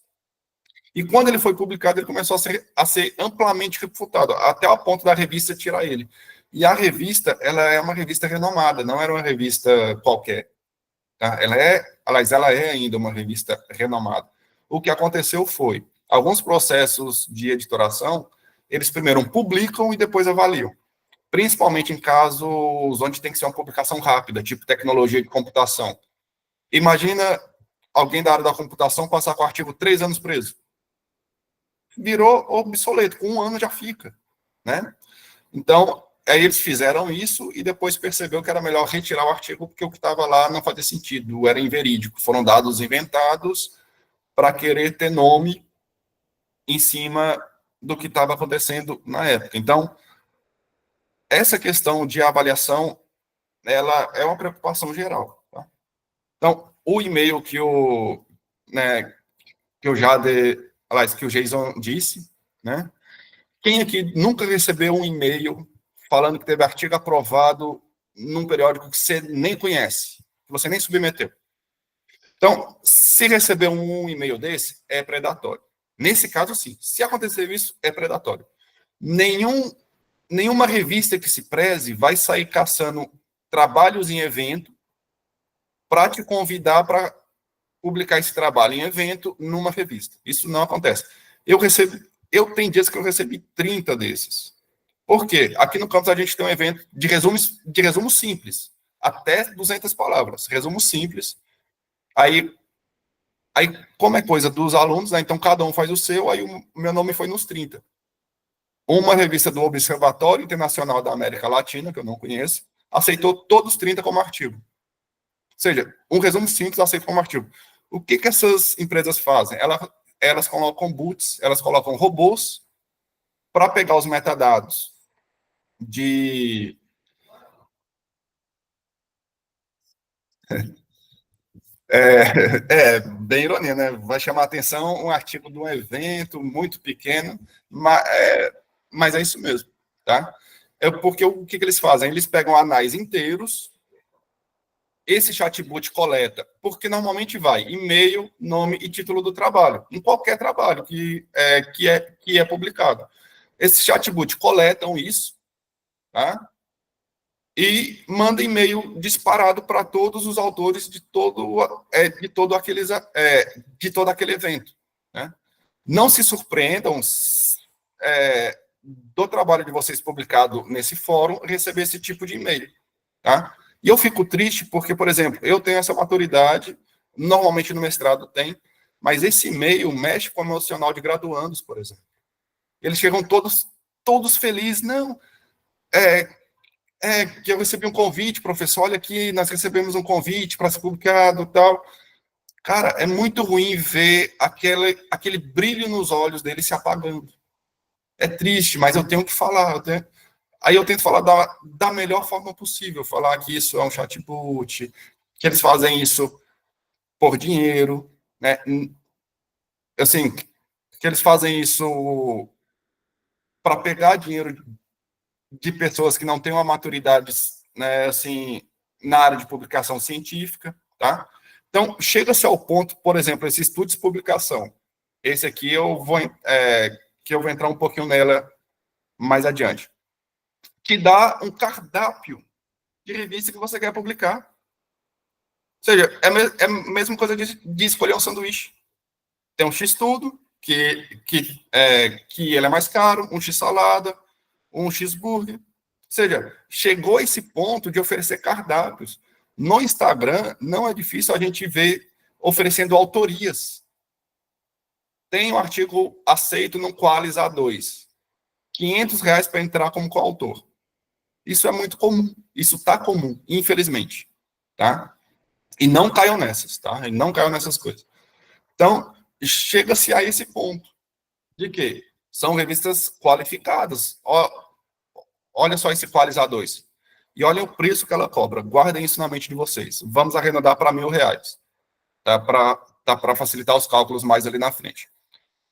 S3: e quando ele foi publicado, ele começou a ser amplamente refutado, até o ponto da revista tirar ele. E a revista, ela é uma revista renomada, não era uma revista qualquer. Tá? Ela é ainda uma revista renomada. O que aconteceu foi, alguns processos de editoração, eles primeiro publicam e depois avaliam. Principalmente em casos onde tem que ser uma publicação rápida, tipo tecnologia de computação. Imagina alguém da área da computação passar com o artigo 3 anos preso. Virou obsoleto, com 1 ano já fica, né? Então, aí eles fizeram isso e depois percebeu que era melhor retirar o artigo porque o que estava lá não fazia sentido, era inverídico. Foram dados inventados para querer ter nome em cima do que estava acontecendo na época. Então, essa questão de avaliação, ela é uma preocupação geral. Tá? Então, o e-mail que que o Jason disse, né? Quem aqui nunca recebeu um e-mail falando que teve artigo aprovado num periódico que você nem conhece, que você nem submeteu? Então, se receber um e-mail desse, é predatório. Nesse caso, sim. Se acontecer isso, é predatório. Nenhuma revista que se preze vai sair caçando trabalhos em evento para te convidar para publicar esse trabalho em evento numa revista. Isso não acontece. Tem dias que eu recebi 30 desses. Por quê? Aqui no campus a gente tem um evento de resumo simples, até 200 palavras, resumo simples. Aí, como é coisa dos alunos, né, então cada um faz o seu, aí o meu nome foi nos 30. Uma revista do Observatório Internacional da América Latina, que eu não conheço, aceitou todos os 30 como artigo. Ou seja, um resumo simples aceita como artigo. O que essas empresas fazem? Elas colocam bots, elas colocam robôs para pegar os metadados de... bem ironia, né? Vai chamar a atenção um artigo de um evento muito pequeno, mas é isso mesmo, tá? Porque o que eles fazem? Eles pegam anais inteiros, esse chatbot coleta, porque normalmente vai e-mail, nome e título do trabalho, em qualquer trabalho que é publicado. Esses chatbots coletam isso, tá? E manda e-mail disparado para todos os autores de todo aquele evento. Né? Não se surpreendam do trabalho de vocês publicado nesse fórum receber esse tipo de e-mail. Tá? E eu fico triste porque, por exemplo, eu tenho essa maturidade, normalmente no mestrado tem, mas esse e-mail mexe com o emocional de graduandos, por exemplo. Eles chegam todos felizes, não, que eu recebi um convite, professor, olha aqui, nós recebemos um convite para ser publicado e tal. Cara, é muito ruim ver aquele brilho nos olhos dele se apagando. É triste, mas eu tenho que falar. Aí eu tento falar da melhor forma possível, falar que isso é um chatbot, que eles fazem isso por dinheiro, né? Assim, que eles fazem isso para pegar dinheiro de pessoas que não têm uma maturidade, né, assim, na área de publicação científica, tá? Então, chega-se ao ponto, por exemplo, esse estudo de publicação. Esse aqui que eu vou entrar um pouquinho nela mais adiante. Que dá um cardápio de revista que você quer publicar. Ou seja, é a mesma coisa de escolher um sanduíche. Tem um X-tudo, que ele é mais caro, um X-salada, um X-burger. Ou seja, chegou a esse ponto de oferecer cardápios. No Instagram, não é difícil a gente ver oferecendo autorias. Tem um artigo aceito no Qualis A2. R$500 para entrar como coautor. Isso é muito comum. Isso está comum, infelizmente. Tá? E não caiam nessas, tá? E não caiam nessas coisas. Então, chega-se a esse ponto de que são revistas qualificadas. Olha só esse Qualis A2. E olha o preço que ela cobra. Guardem isso na mente de vocês. Vamos arredondar para R$1.000. Tá? Para facilitar os cálculos mais ali na frente.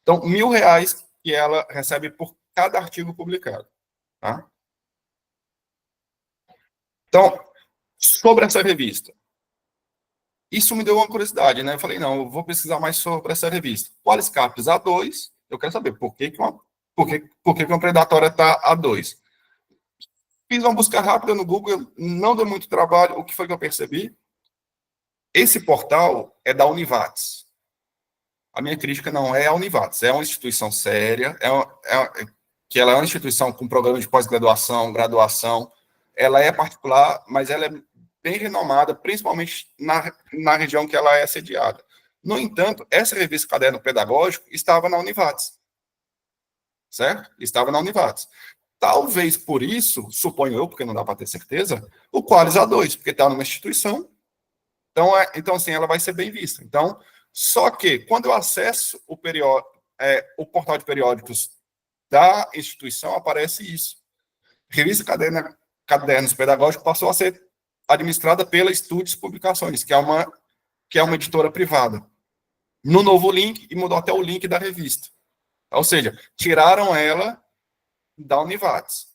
S3: Então, R$1.000 que ela recebe por cada artigo publicado. Tá? Então, sobre essa revista. Isso me deu uma curiosidade, né? Eu falei, não, eu vou pesquisar mais sobre essa revista. Qualis Capes A2, eu quero saber por que uma predatória está A2. Fiz uma busca rápida no Google, não deu muito trabalho. O que foi que eu percebi? Esse portal é da Univates. A minha crítica não é a Univates, é uma instituição séria, que ela é uma instituição com programa de pós-graduação, graduação. Ela é particular, mas ela é bem renomada, principalmente na região que ela é sediada. No entanto, essa revista Caderno Pedagógico estava na Univates. Certo? Estava na Univates. Talvez por isso, suponho eu, porque não dá para ter certeza, o Qualis A2, porque está numa instituição. Então, assim, ela vai ser bem vista. Então, só que, quando eu acesso o portal de periódicos da instituição, aparece isso. Revista Cadernos Pedagógicos passou a ser administrada pela Estudos Publicações, que é uma editora privada. No novo link, e mudou até o link da revista. Ou seja, tiraram ela da Univates.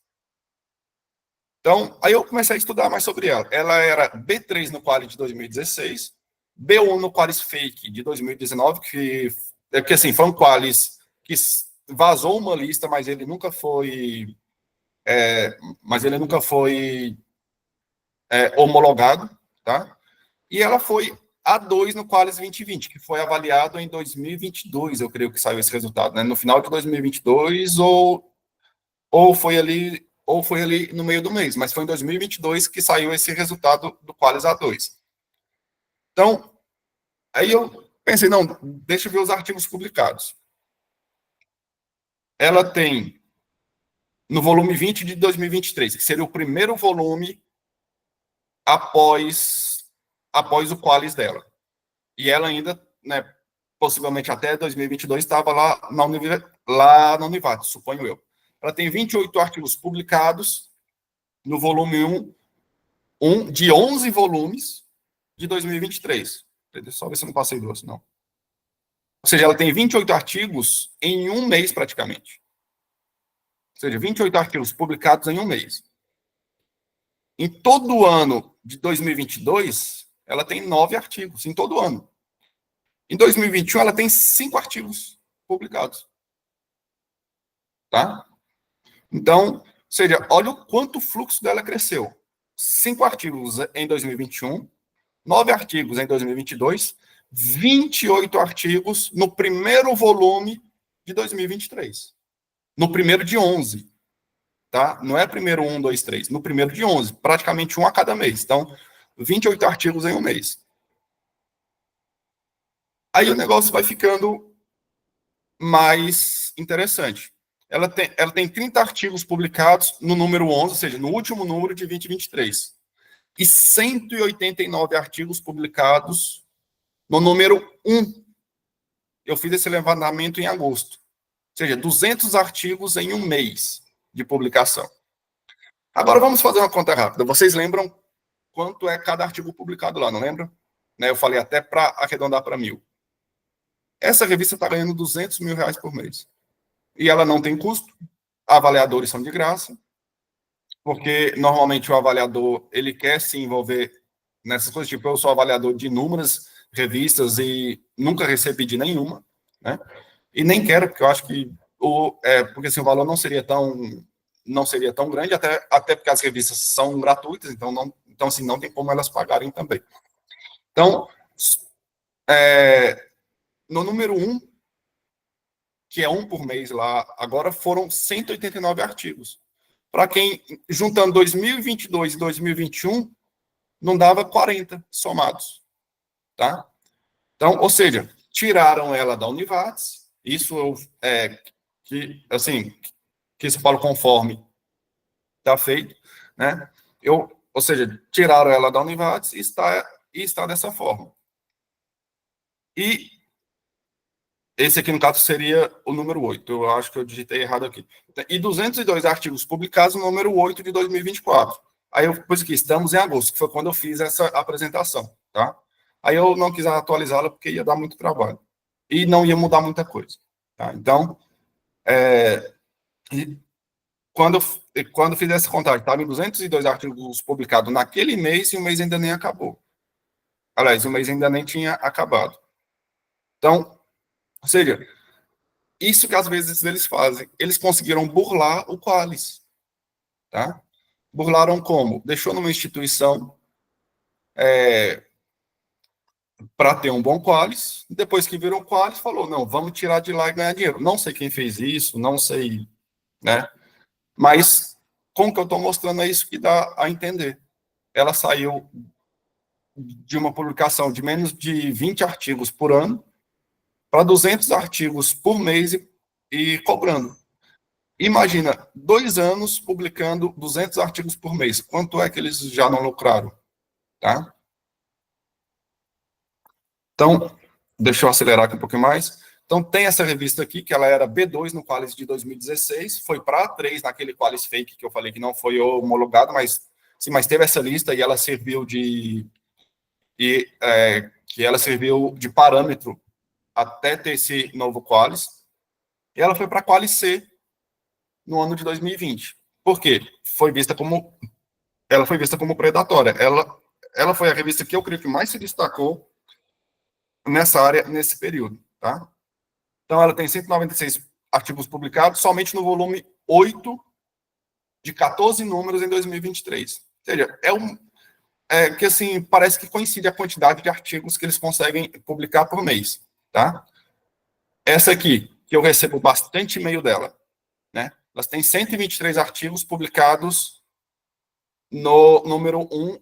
S3: Então, aí eu comecei a estudar mais sobre ela. Ela era B3 no Qualis de 2016, B1 no Qualis Fake de 2019, que assim, foi um Qualis que vazou uma lista, mas ele nunca foi homologado, tá? E ela foi A2 no Qualis 2020, que foi avaliado em 2022, eu creio que saiu esse resultado, né? No final de 2022 ou foi ali no meio do mês, mas foi em 2022 que saiu esse resultado do Qualis A2. Então, aí eu pensei, não, deixa eu ver os artigos publicados. Ela tem, no volume 20 de 2023, que seria o primeiro volume após o Qualis dela. E ela ainda, né, possivelmente até 2022, estava lá na Univates, suponho eu. Ela tem 28 artigos publicados no volume 1 de 11 volumes de 2023. Deixa eu só ver se eu não passei duas, não. Ou seja, ela tem 28 artigos em um mês, praticamente. Ou seja, 28 artigos publicados em um mês. Em todo o ano de 2022, ela tem 9 artigos, em todo o ano. Em 2021, ela tem 5 artigos publicados. Tá? Então, ou seja, olha o quanto o fluxo dela cresceu. 5 artigos em 2021, 9 artigos em 2022, 28 artigos no primeiro volume de 2023. No primeiro de 11. Tá? Não é primeiro 1, 2, 3. No primeiro de 11. Praticamente um a cada mês. Então, 28 artigos em um mês. Aí o negócio vai ficando mais interessante. Ela tem 30 artigos publicados no número 11, ou seja, no último número de 2023. E 189 artigos publicados no número 1. Eu fiz esse levantamento em agosto. seja, 200 artigos em um mês de publicação. Agora vamos fazer uma conta rápida. Vocês lembram quanto é cada artigo publicado lá, não lembram? Né, eu falei até para arredondar para 1.000. Essa revista está ganhando R$200 mil por mês. E ela não tem custo, avaliadores são de graça, porque normalmente o avaliador, ele quer se envolver nessas coisas, tipo, eu sou avaliador de inúmeras revistas e nunca recebi de nenhuma, né? E nem quero, porque eu acho que porque assim, o valor não seria tão grande, até porque as revistas são gratuitas, então assim, não tem como elas pagarem também. Então, no número 1, que é um por mês lá, agora foram 189 artigos. Para quem, juntando 2022 e 2021, não dava 40 somados, tá? Então, ou seja, tiraram ela da Univates, isso que isso para o conforme está feito, né? Ou seja, tiraram ela da Univates e está dessa forma. E esse aqui, no caso, seria o número 8. Eu acho que eu digitei errado aqui. E 202 artigos publicados no número 8 de 2024. Aí eu pus aqui, estamos em agosto, que foi quando eu fiz essa apresentação, tá? Aí eu não quis atualizá-la porque ia dar muito trabalho. E não ia mudar muita coisa, tá? Então, quando fiz essa contagem, estava em 202 artigos publicados naquele mês e o mês ainda nem acabou. Aliás, o mês ainda nem tinha acabado. Então, ou seja, isso que às vezes eles fazem, eles conseguiram burlar o Qualis, tá? Burlaram como? Deixou numa instituição para ter um bom Qualis, depois que virou Qualis, falou, não, vamos tirar de lá e ganhar dinheiro. Não sei quem fez isso, não sei, né? Mas, com o que eu estou mostrando, é isso que dá a entender. Ela saiu de uma publicação de menos de 20 artigos por ano para 200 artigos por mês e cobrando. Imagina, 2 anos publicando 200 artigos por mês. Quanto é que eles já não lucraram? Tá? Então, deixa eu acelerar aqui um pouquinho mais. Então, tem essa revista aqui, que ela era B2 no Qualis de 2016, foi para A3 naquele Qualis fake que eu falei que não foi homologado, mas teve essa lista e ela serviu que ela serviu de parâmetro até ter esse novo Qualis. E ela foi para Qualis C no ano de 2020. Por quê? Ela foi vista como predatória. Ela foi a revista que eu creio que mais se destacou nessa área, nesse período, tá? Então, ela tem 196 artigos publicados, somente no volume 8 de 14 números em 2023. Ou seja, que assim, parece que coincide a quantidade de artigos que eles conseguem publicar por mês, tá? Essa aqui, que eu recebo bastante e-mail dela, né? Elas têm 123 artigos publicados no número 1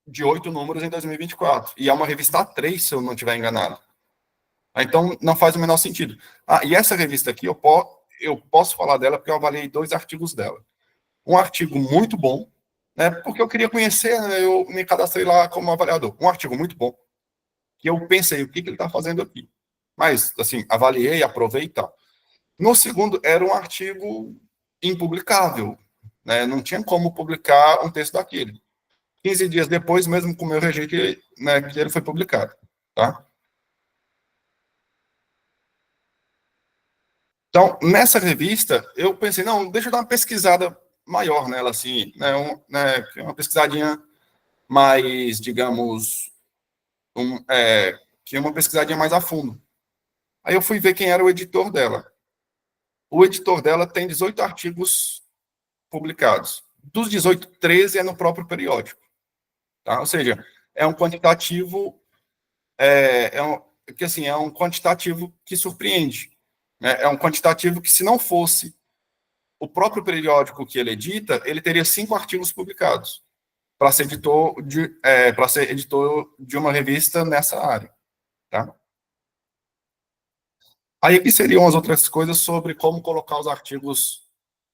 S3: de 8 números em 2024. E é uma revista A3, se eu não estiver enganado. Então, não faz o menor sentido. E essa revista aqui, eu posso falar dela porque eu avaliei 2 artigos dela. Um artigo muito bom, né, porque eu queria conhecer, né, eu me cadastrei lá como avaliador. Um artigo muito bom, que eu pensei, o que ele está fazendo aqui? Mas, assim, avaliei, aprovei e tal. No segundo, era um artigo impublicável, né, não tinha como publicar um texto daquele. 15 dias depois, mesmo com o meu rejeito, né, que ele foi publicado, tá? Então, nessa revista, eu pensei, não, deixa eu dar uma pesquisada maior nela, assim, né, uma pesquisadinha mais, digamos, que é uma pesquisadinha mais a fundo. Aí eu fui ver quem era o editor dela. O editor dela tem 18 artigos publicados. Dos 18, 13 é no próprio periódico. Tá? Ou seja, é um quantitativo, é um quantitativo que surpreende. Né? É um quantitativo que, se não fosse o próprio periódico que ele edita, ele teria 5 artigos publicados para ser editor de uma revista nessa área. Tá? Aí aqui seriam as outras coisas sobre como colocar os artigos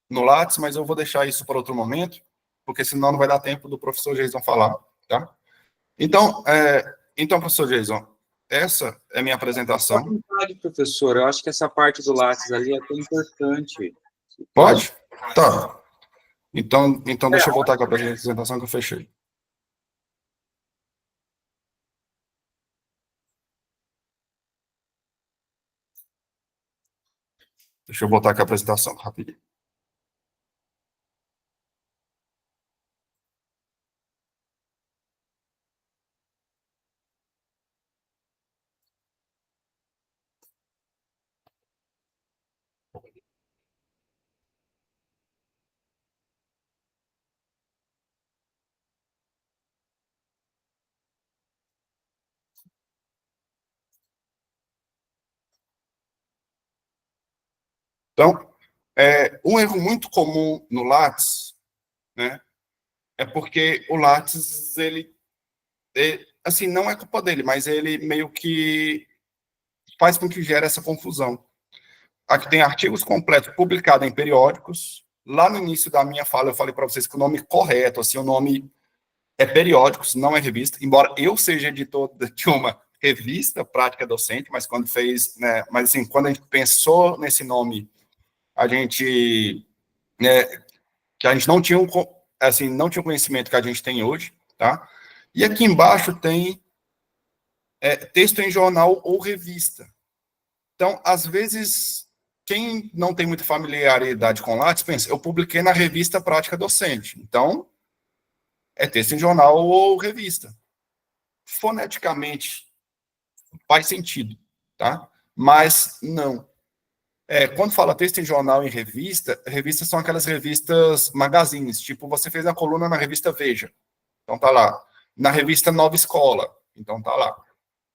S3: no Lattes, mas eu vou deixar isso para outro momento, porque senão não vai dar tempo do professor Jason falar. Tá? Então, professor Jason, essa é a minha apresentação.
S2: Vontade, professor. Eu acho que essa parte do Lattes ali é tão importante.
S3: Pode? Tá. Então deixa eu voltar com a apresentação que eu fechei. Deixa eu voltar com a apresentação, rapidinho. Então, um erro muito comum no Lattes, né, é porque o Lattes, assim, não é culpa dele, mas ele meio que faz com que gere essa confusão. Aqui tem artigos completos publicados em periódicos. Lá no início da minha fala, eu falei para vocês que o nome correto, assim, o nome é periódicos, não é revista, embora eu seja editor de uma revista prática docente, mas quando fez, né, mas assim, quando a gente pensou nesse nome, a gente, né, que a gente não tinha assim, não tinha o conhecimento que a gente tem hoje, tá? E aqui embaixo tem texto em jornal ou revista. Então, às vezes, quem não tem muita familiaridade com Lattes, pensa, eu publiquei na revista Prática Docente. Então, é texto em jornal ou revista. Foneticamente, faz sentido, tá? Mas não. Quando fala texto em jornal e revista, revistas são aquelas revistas magazines, tipo, você fez a coluna na revista Veja, então tá lá. Na revista Nova Escola, então tá lá,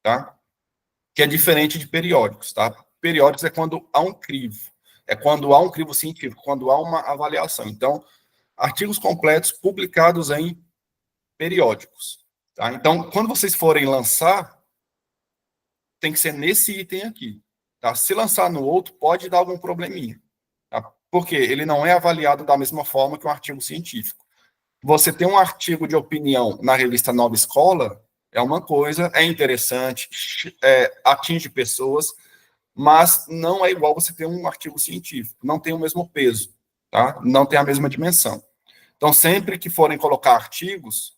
S3: tá? Que é diferente de periódicos, tá? Periódicos é quando há um crivo, é quando há um crivo científico, quando há uma avaliação. Então, artigos completos publicados em periódicos, tá? Então, quando vocês forem lançar, tem que ser nesse item aqui, tá? Se lançar no outro, pode dar algum probleminha, tá? Porque ele não é avaliado da mesma forma que um artigo científico. Você tem um artigo de opinião na revista Nova Escola, é uma coisa, é interessante, atinge pessoas, mas não é igual você ter um artigo científico, não tem o mesmo peso, tá? Não tem a mesma dimensão. Então, sempre que forem colocar artigos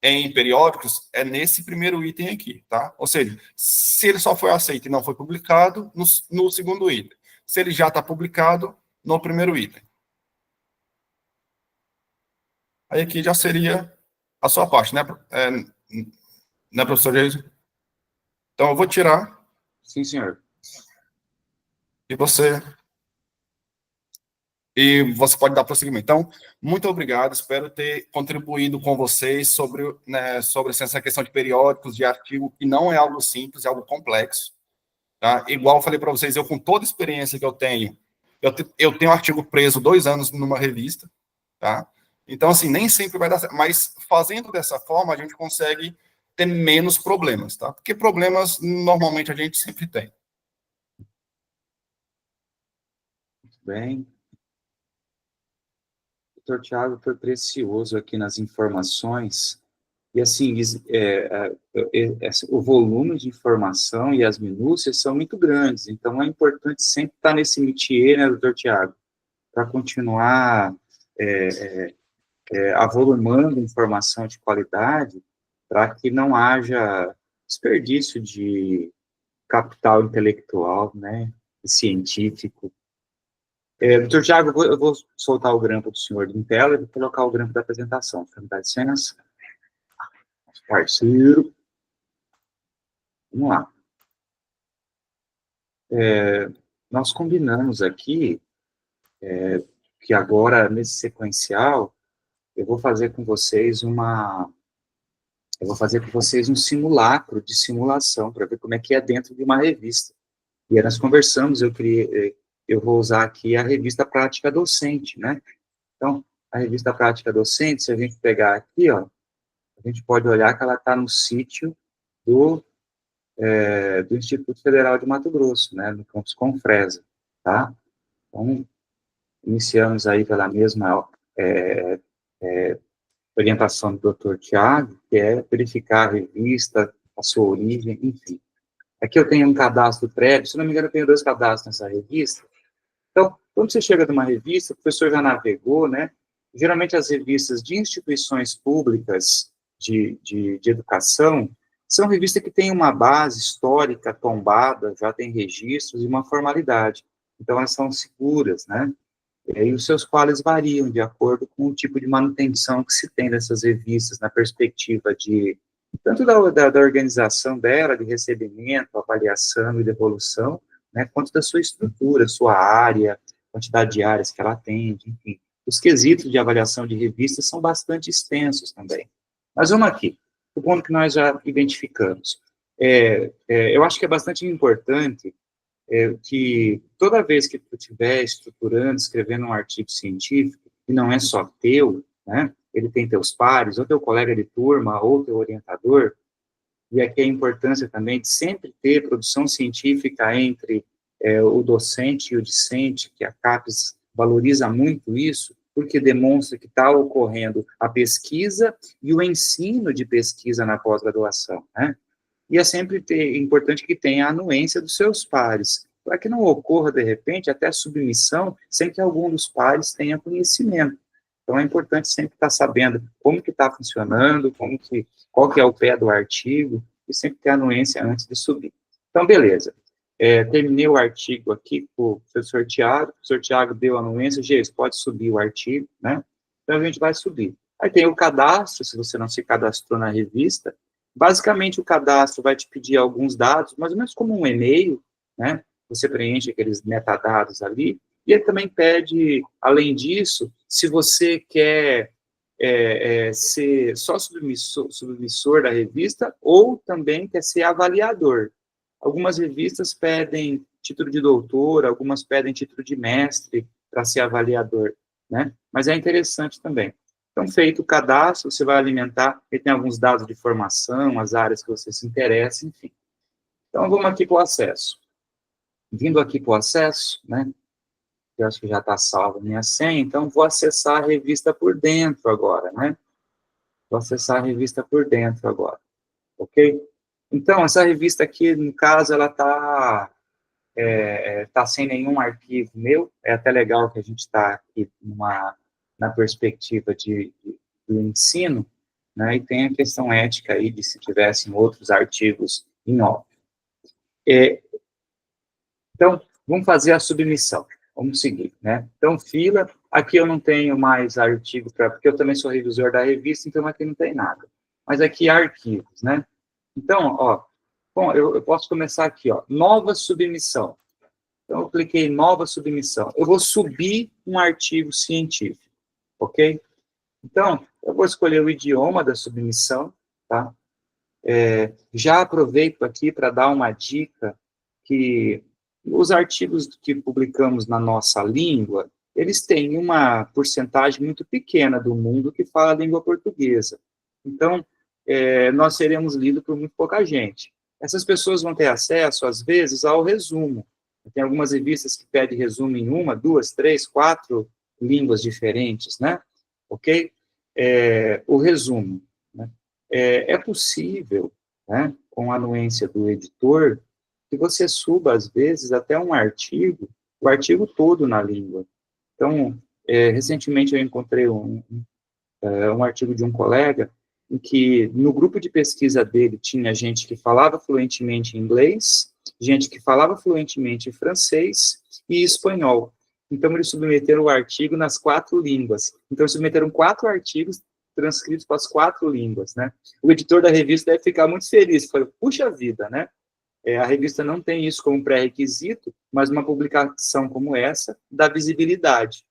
S3: em periódicos, é nesse primeiro item aqui, tá? Ou seja, se ele só foi aceito e não foi publicado, no segundo item. Se ele já está publicado, no primeiro item. Aí aqui já seria a sua parte, né, né, professor Jason? Então, eu vou tirar.
S2: Sim, senhor.
S3: E você pode dar prosseguimento. Então, muito obrigado, espero ter contribuído com vocês sobre, né, sobre essa questão de periódicos, de artigo, que não é algo simples, é algo complexo. Tá? Igual eu falei para vocês, eu com toda a experiência que eu tenho, eu tenho um artigo preso 2 anos numa revista, tá? Então, assim, nem sempre vai dar certo, mas fazendo dessa forma, a gente consegue ter menos problemas, tá? Porque problemas, normalmente, a gente sempre tem.
S2: Muito bem. O doutor Tiago foi precioso aqui nas informações. E, assim, o volume de informação e as minúcias são muito grandes. Então, é importante sempre estar nesse métier, né, doutor Tiago, para continuar avolumando informação de qualidade, para que não haja desperdício de capital intelectual, né, e científico. Doutor Tiago, eu vou soltar o grampo do senhor em tela e vou colocar o grampo da apresentação. Você me dá licença? Parceiro. Vamos lá. Nós combinamos aqui que agora, nesse sequencial, eu vou fazer com vocês um simulacro de simulação, para ver como é que é dentro de uma revista. E aí nós conversamos, eu vou usar aqui a revista Prática Docente, né? Então, a revista Prática Docente, se a gente pegar aqui, ó, a gente pode olhar que ela está no sítio do Instituto Federal de Mato Grosso, né, no campus Confresa, tá? Então, iniciamos aí pela mesma orientação do Dr. Tiago, que é verificar a revista, a sua origem, enfim. Aqui eu tenho um cadastro prévio, se não me engano, eu tenho 2 cadastros nessa revista. Então, quando você chega numa revista, o professor já navegou, né? Geralmente as revistas de instituições públicas de educação são revistas que têm uma base histórica tombada, já tem registros e uma formalidade. Então, elas são seguras, né? E os seus quales variam de acordo com o tipo de manutenção que se tem dessas revistas, na perspectiva de, tanto da organização dela, de recebimento, avaliação e devolução, né, quanto da sua estrutura, sua área, quantidade de áreas que ela atende, enfim. Os quesitos de avaliação de revistas são bastante extensos também. Mas vamos aqui, o ponto que nós já identificamos. Eu acho que é bastante importante que toda vez que tu estiver estruturando, escrevendo um artigo científico, e não é só teu, né, ele tem teus pares, ou teu colega de turma, ou teu orientador, e aqui a importância também de sempre ter produção científica entre o docente e o discente, que a CAPES valoriza muito isso, porque demonstra que está ocorrendo a pesquisa e o ensino de pesquisa na pós-graduação, né? E é sempre importante que tenha a anuência dos seus pares, para que não ocorra, de repente, até submissão, sem que algum dos pares tenha conhecimento. Então, é importante sempre estar sabendo como que está funcionando, qual que é o pé do artigo, e sempre ter anuência antes de subir. Então, beleza. Terminei o artigo aqui com o professor Tiago deu a anuência, Gês, pode subir o artigo, né? Então, a gente vai subir. Aí tem o cadastro, se você não se cadastrou na revista. Basicamente, o cadastro vai te pedir alguns dados, mais ou menos como um e-mail, né? Você preenche aqueles metadados ali, e ele também pede, além disso, se você quer ser só submissor da revista, ou também quer ser avaliador. Algumas revistas pedem título de doutor, algumas pedem título de mestre para ser avaliador, né? Mas é interessante também. Então, feito o cadastro, você vai alimentar, ele tem alguns dados de formação, as áreas que você se interessa, enfim. Então, vamos aqui para o acesso. Vindo aqui para o acesso, né, eu acho que já está salva a minha senha, então vou acessar a revista por dentro agora, né? Vou acessar a revista por dentro agora, ok? Então, essa revista aqui, no caso, ela está sem nenhum arquivo meu, é até legal que a gente está aqui na perspectiva do ensino, né, e tem a questão ética aí de se tivessem outros artigos em off. Então, vamos fazer a submissão, vamos seguir, né? Então, fila, aqui eu não tenho mais artigo, porque eu também sou revisor da revista, então aqui não tem nada. Mas aqui arquivos, né? Então, ó, bom, eu posso começar aqui, ó, nova submissão. Então, eu cliquei em nova submissão. Eu vou subir um artigo científico, ok? Então, eu vou escolher o idioma da submissão, tá? Já aproveito aqui para dar uma dica que os artigos que publicamos na nossa língua, eles têm uma porcentagem muito pequena do mundo que fala a língua portuguesa. Então, nós seremos lidos por muito pouca gente. Essas pessoas vão ter acesso, às vezes, ao resumo. Tem algumas revistas que pedem resumo em 1, 2, 3, 4 línguas diferentes, né? Ok? O resumo. Né? É possível, né, com a anuência do editor, que você suba, às vezes, até o artigo todo na língua. Então, recentemente eu encontrei um artigo de um colega, em que no grupo de pesquisa dele tinha gente que falava fluentemente inglês, gente que falava fluentemente francês e espanhol. Então, eles submeteram o artigo nas 4 línguas. Então, eles submeteram 4 artigos transcritos para as 4 línguas, né? O editor da revista deve ficar muito feliz, falou, puxa vida, né? A revista não tem isso como pré-requisito, mas uma publicação como essa dá visibilidade,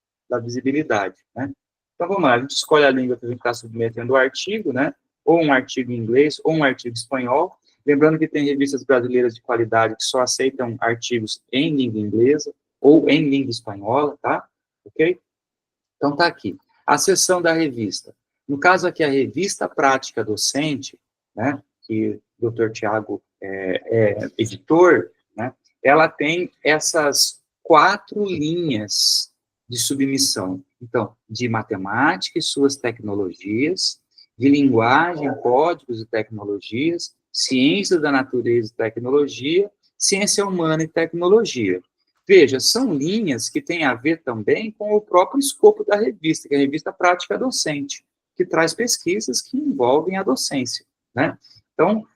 S2: né? Então, vamos lá, a gente escolhe a língua que a gente está submetendo o artigo, né? Ou um artigo em inglês, ou um artigo em espanhol. Lembrando que tem revistas brasileiras de qualidade que só aceitam artigos em língua inglesa ou em língua espanhola, tá? Ok? Então, tá aqui. A seção da revista. No caso aqui, a revista Prática Docente, né? Que o Dr. Tiago é editor, né? Ela tem essas 4 linhas de submissão. Então, de matemática e suas tecnologias, de linguagem, códigos e tecnologias, Ciência da Natureza e Tecnologia, Ciência Humana e Tecnologia. Veja, são linhas que têm a ver também com o próprio escopo da revista, que é a revista Prática Docente, que traz pesquisas que envolvem a docência, né? Então,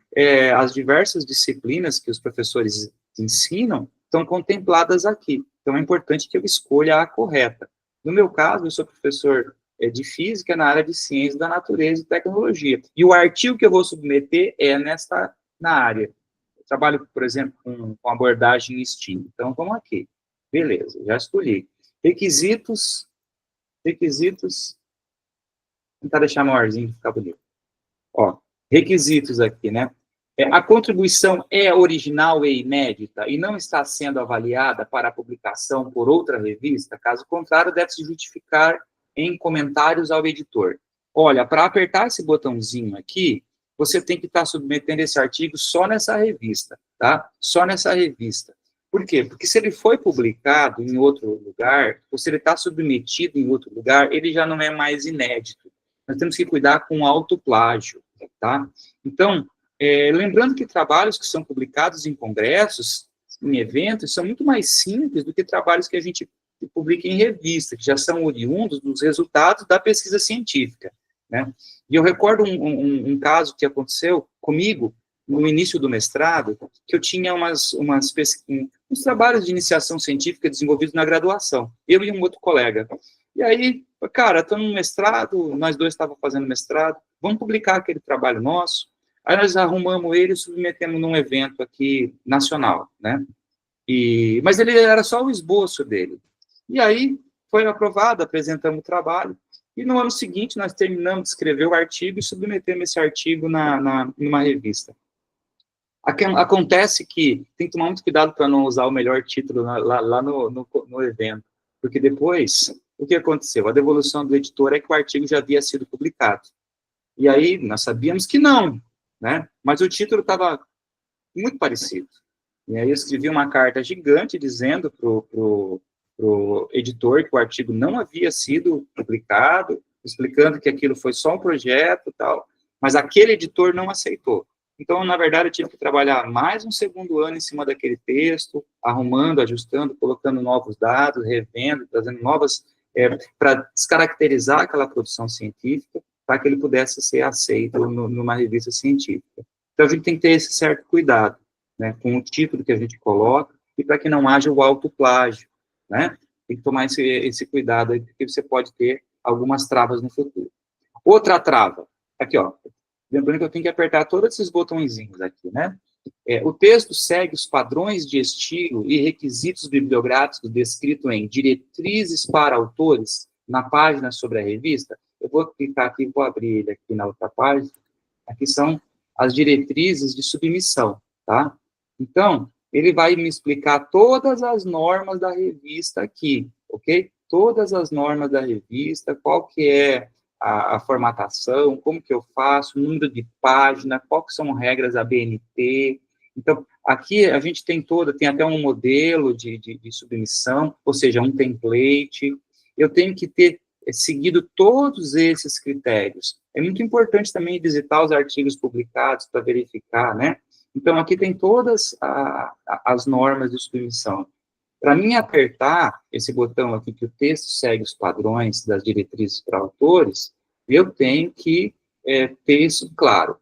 S2: as diversas disciplinas que os professores ensinam estão contempladas aqui. Então, é importante que eu escolha a correta. No meu caso, eu sou professor de Física na área de Ciência da Natureza e Tecnologia. E o artigo que eu vou submeter é na área. Eu trabalho, por exemplo, com abordagem STEAM. Então, vamos aqui. Beleza, já escolhi. Requisitos. Tentar deixar maiorzinho, ficar bonito. Ó, requisitos aqui, né? A contribuição é original e inédita e não está sendo avaliada para publicação por outra revista, caso contrário, deve-se justificar em comentários ao editor. Olha, para apertar esse botãozinho aqui, você tem que estar submetendo esse artigo só nessa revista, tá? Só nessa revista. Por quê? Porque se ele foi publicado em outro lugar, ou se ele está submetido em outro lugar, ele já não é mais inédito. Nós temos que cuidar com o autoplágio, tá? Então, lembrando que trabalhos que são publicados em congressos, em eventos, são muito mais simples do que trabalhos que a gente publica em revista, que já são oriundos dos resultados da pesquisa científica, né? E eu recordo um caso que aconteceu comigo no início do mestrado, que eu tinha uns trabalhos de iniciação científica desenvolvidos na graduação, eu e um outro colega. E aí, cara, estou no mestrado, nós dois estávamos fazendo mestrado, vamos publicar aquele trabalho nosso. Aí nós arrumamos ele e submetemos num evento aqui nacional, né? Mas ele era só o esboço dele. E aí foi aprovado, apresentamos o trabalho, e no ano seguinte nós terminamos de escrever o artigo e submetemos esse artigo numa revista. Acontece que tem que tomar muito cuidado para não usar o melhor título lá no evento, porque depois, o que aconteceu? A devolução do editor é que o artigo já havia sido publicado. E aí nós sabíamos que não, né? Mas o título estava muito parecido. E aí eu escrevi uma carta gigante dizendo pro editor que o artigo não havia sido publicado, explicando que aquilo foi só um projeto e tal, mas aquele editor não aceitou. Então, na verdade, eu tive que trabalhar mais um segundo ano em cima daquele texto, arrumando, ajustando, colocando novos dados, revendo, trazendo novas, para descaracterizar aquela produção científica, para que ele pudesse ser aceito numa revista científica. Então, a gente tem que ter esse certo cuidado, né, com o título que a gente coloca, e para que não haja o autoplágio, né? Tem que tomar esse cuidado aí, porque você pode ter algumas travas no futuro. Outra trava, aqui, ó, lembrando que eu tenho que apertar todos esses botõezinhos aqui, né? O texto segue os padrões de estilo e requisitos bibliográficos descritos em Diretrizes para Autores, na página sobre a revista. Eu vou clicar aqui, vou abrir ele aqui na outra página. Aqui são as diretrizes de submissão, tá? Então, ele vai me explicar todas as normas da revista aqui, ok? Todas as normas da revista, qual que é a formatação, como que eu faço, número de página, quais são regras ABNT. Então, aqui a gente tem até um modelo de submissão, ou seja, um template. Eu tenho que ter seguido todos esses critérios. É muito importante também visitar os artigos publicados para verificar, né? Então, aqui tem todas as normas de submissão. Para mim apertar esse botão aqui, que o texto segue os padrões das diretrizes para autores, eu tenho que ter isso claro.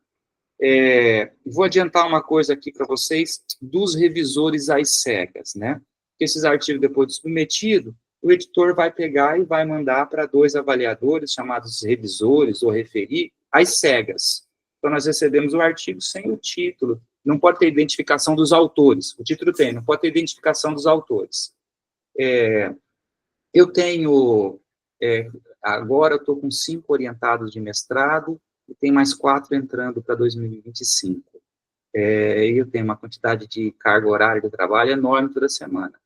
S2: Vou adiantar uma coisa aqui para vocês, dos revisores às cegas, né? Esses artigos, depois de submetido, o editor vai pegar e vai mandar para 2 avaliadores, chamados revisores ou referir, às cegas. Então, nós recebemos o artigo sem o título, não pode ter identificação dos autores. O título tem, não pode ter identificação dos autores. Eu tenho, agora eu estou com 5 orientados de mestrado, e tem mais 4 entrando para 2025. Eu tenho uma quantidade de carga horária de trabalho enorme toda semana.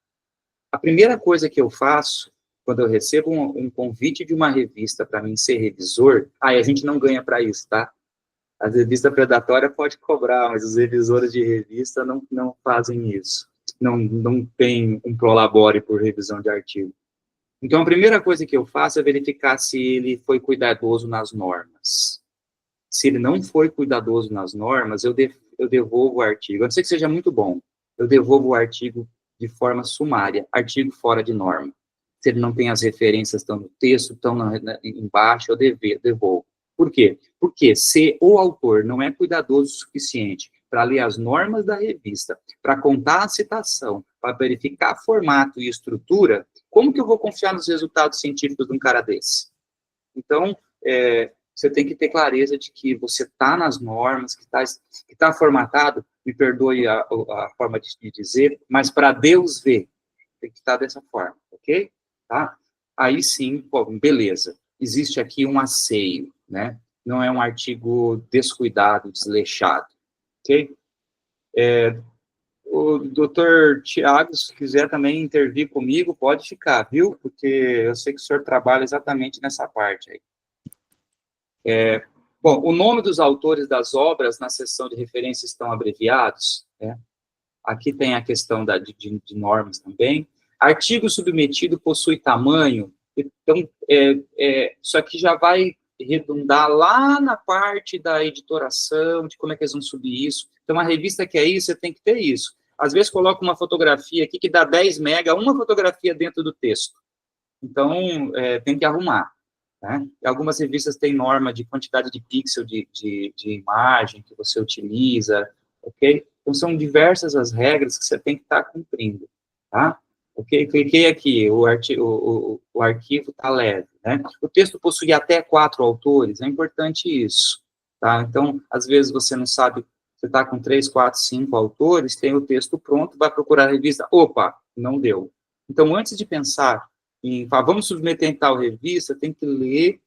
S2: A primeira coisa que eu faço, quando eu recebo um convite de uma revista para mim ser revisor, a gente não ganha para isso, tá? As revistas predatórias pode cobrar, mas os revisores de revista não fazem isso. Não tem um prolabore por revisão de artigo. Então, a primeira coisa que eu faço é verificar se ele foi cuidadoso nas normas. Se ele não foi cuidadoso nas normas, eu devolvo o artigo. A não ser que seja muito bom, eu devolvo o artigo de forma sumária, artigo fora de norma. Se ele não tem as referências, estão no texto, estão embaixo, eu devolvo. Por quê? Porque se o autor não é cuidadoso o suficiente para ler as normas da revista, para contar a citação, para verificar formato e estrutura, como que eu vou confiar nos resultados científicos de um cara desse? Então, você tem que ter clareza de que você está nas normas, que está formatado, me perdoe a forma de dizer, mas para Deus ver, tem que estar dessa forma, ok? Tá? Aí sim, pô, beleza, existe aqui um asseio, né? Não é um artigo descuidado, desleixado, ok? O doutor Tiago, se quiser também intervir comigo, pode ficar, viu? Porque eu sei que o senhor trabalha exatamente nessa parte aí. Bom, o nome dos autores das obras na seção de referências estão abreviados, né? Aqui tem a questão de normas também. Artigo submetido possui tamanho, então, isso aqui já vai redundar lá na parte da editoração, de como é que eles vão subir isso. Então, a revista que é isso, você tem que ter isso. Às vezes, coloca uma fotografia aqui que dá 10 mega, uma fotografia dentro do texto. Então, tem que arrumar. Né? Algumas revistas têm norma de quantidade de pixel de imagem que você utiliza, ok? Então, são diversas as regras que você tem que estar cumprindo, tá? Ok? Cliquei aqui, o arquivo está leve, né? O texto possui até 4 autores, é importante isso, tá? Então, às vezes você não sabe, você está com 3, 4, 5 autores, tem o texto pronto, vai procurar a revista, opa, não deu. Então, antes de pensar vamos submeter em tal revista, tem que ler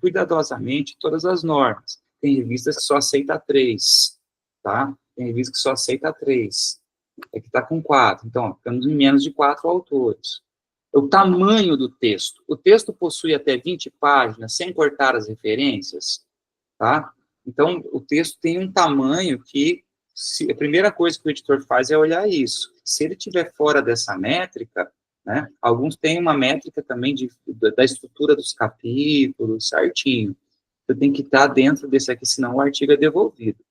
S2: cuidadosamente todas as normas. Tem revistas que só aceita 3, tá? Tem revistas que só aceita 3. Aqui está com 4. Então, ficamos em menos de 4 autores. O tamanho do texto. O texto possui até 20 páginas, sem cortar as referências, tá? Então, o texto tem um tamanho que, a primeira coisa que o editor faz é olhar isso. Se ele estiver fora dessa métrica, né? Alguns têm uma métrica também da estrutura dos capítulos, certinho. Você tem que estar dentro desse aqui, senão o artigo é devolvido.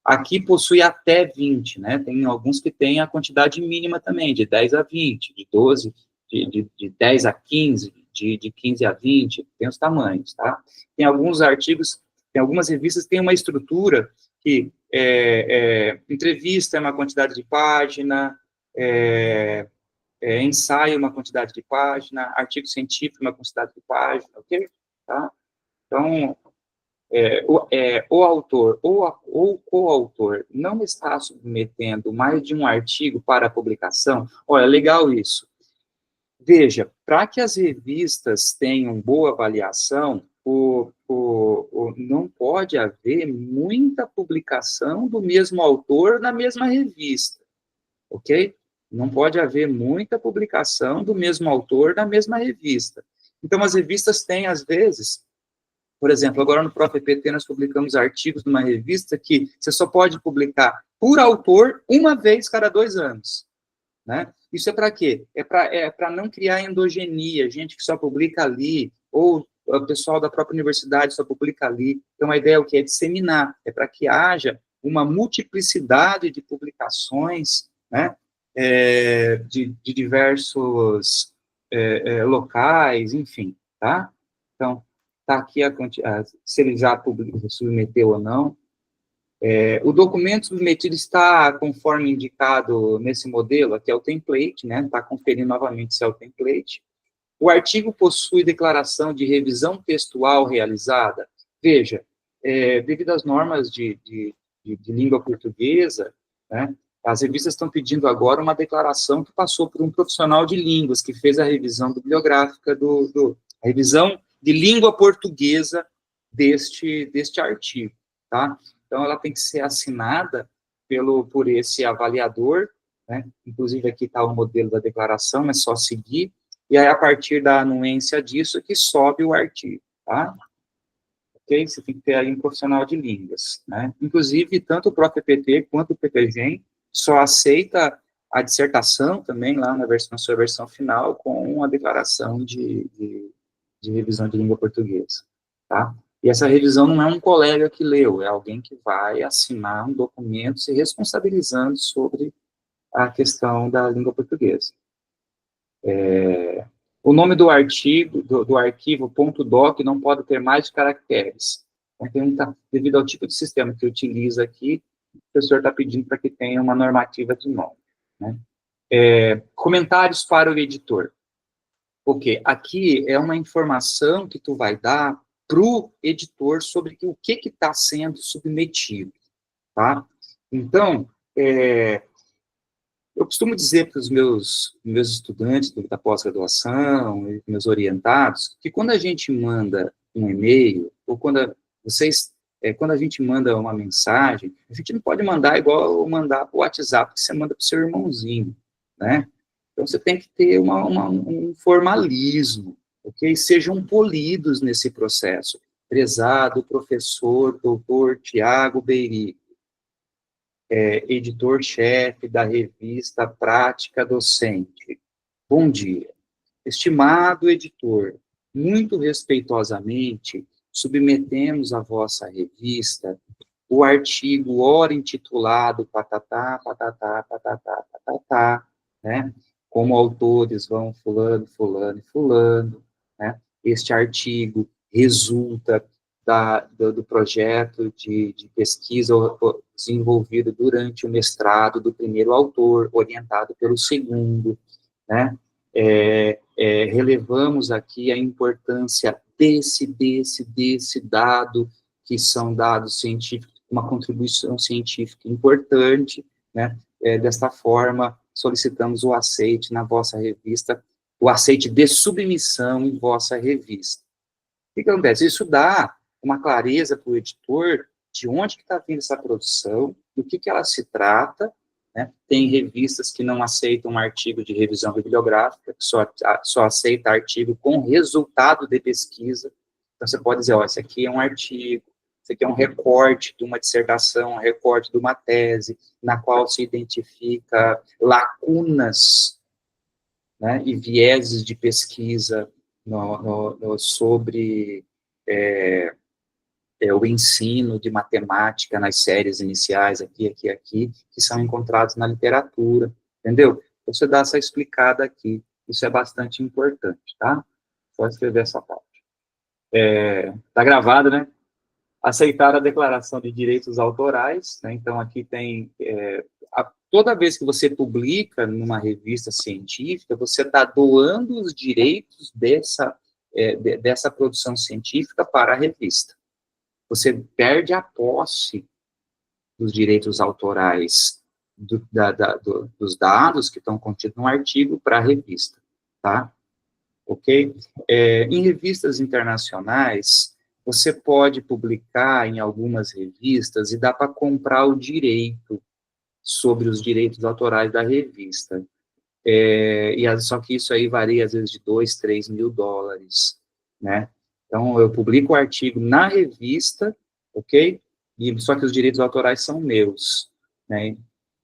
S2: Aqui possui até 20, né? Tem alguns que têm a quantidade mínima também, de 10 a 20, de 12, de 10 a 15, de 15 a 20, tem os tamanhos, tá? Tem alguns artigos, tem algumas revistas que têm uma estrutura que entrevista é uma quantidade de página, ensaio, uma quantidade de página, artigo científico, uma quantidade de página, ok? Tá? Então, o autor ou o coautor não está submetendo mais de um artigo para publicação, olha, legal isso. Veja, para que as revistas tenham boa avaliação, não pode haver muita publicação do mesmo autor na mesma revista, ok? Não pode haver muita publicação do mesmo autor na mesma revista. Então, as revistas têm, às vezes, por exemplo, agora no próprio EPT nós publicamos artigos numa revista que você só pode publicar por autor uma vez cada 2 anos. Né? Isso é para quê? É para não criar endogenia, gente que só publica ali, ou o pessoal da própria universidade só publica ali. Então, a ideia é o quê? É disseminar, é para que haja uma multiplicidade de publicações, né? De diversos locais, enfim, tá? Então, tá aqui se ele já submeteu ou não. O documento submetido está conforme indicado nesse modelo, aqui é o template, né? Está conferindo novamente se é o template. O artigo possui declaração de revisão textual realizada. Veja, devido às normas de língua portuguesa, né? As revistas estão pedindo agora uma declaração que passou por um profissional de línguas, que fez a revisão bibliográfica a revisão de língua portuguesa deste artigo, tá? Então, ela tem que ser assinada por esse avaliador, né? Inclusive, aqui está o modelo da declaração, é só seguir, e aí, a partir da anuência disso, é que sobe o artigo, tá? Ok? Você tem que ter aí um profissional de línguas, né? Inclusive, tanto o próprio EPT quanto o PPGEM só aceita a dissertação também, lá na sua versão final, com a declaração de revisão de língua portuguesa, tá? E essa revisão não é um colega que leu, é alguém que vai assinar um documento se responsabilizando sobre a questão da língua portuguesa. O nome do artigo, do arquivo .doc não pode ter mais de caracteres. Então, devido ao tipo de sistema que utiliza aqui, o professor está pedindo para que tenha uma normativa de nome, né? Comentários para o editor. Porque aqui é uma informação que tu vai dar para o editor sobre o que está sendo submetido, tá? Então, eu costumo dizer para os meus estudantes da pós-graduação, meus orientados, que quando a gente manda um e-mail, ou quando a gente manda uma mensagem, a gente não pode mandar igual mandar para o WhatsApp que você manda para o seu irmãozinho, né? Então, você tem que ter um formalismo, ok? Sejam polidos nesse processo. Prezado professor, doutor Tiago Beiri, editor-chefe da revista Prática Docente. Bom dia. Estimado editor, muito respeitosamente, submetemos à vossa revista o artigo ora intitulado patatá, patatá, patatá, patatá, né? Como autores vão fulano, fulano e fulano, né? Este artigo resulta do projeto de pesquisa desenvolvido durante o mestrado do primeiro autor, orientado pelo segundo, né? Relevamos aqui a importância desse dado, que são dados científicos, uma contribuição científica importante, né? Desta forma, solicitamos o aceite na vossa revista, o aceite de submissão em vossa revista. O que acontece? Isso dá uma clareza para o editor de onde que está vindo essa produção, do que ela se trata, né? Tem revistas que não aceitam artigo de revisão bibliográfica, que só aceita artigo com resultado de pesquisa. Então, você pode dizer, ó, esse aqui é um artigo, esse aqui é um recorte de uma dissertação, um recorte de uma tese, na qual se identifica lacunas, né, e vieses de pesquisa sobre o ensino de matemática nas séries iniciais, aqui, que são encontrados na literatura, entendeu? Você dá essa explicada aqui, isso é bastante importante, tá? Só escrever essa parte. Tá gravado, né? Aceitar a declaração de direitos autorais, né? Então, aqui tem... toda vez que você publica numa revista científica, você está doando os direitos dessa produção científica para a revista. Você perde a posse dos direitos autorais dos dados que estão contidos no artigo para a revista, tá? Ok? Em revistas internacionais, você pode publicar em algumas revistas e dá para comprar o direito sobre os direitos autorais da revista. Só que isso aí varia, às vezes, de 2, 3 mil dólares, né? Então, eu publico o artigo na revista, ok? Só que os direitos autorais são meus, né?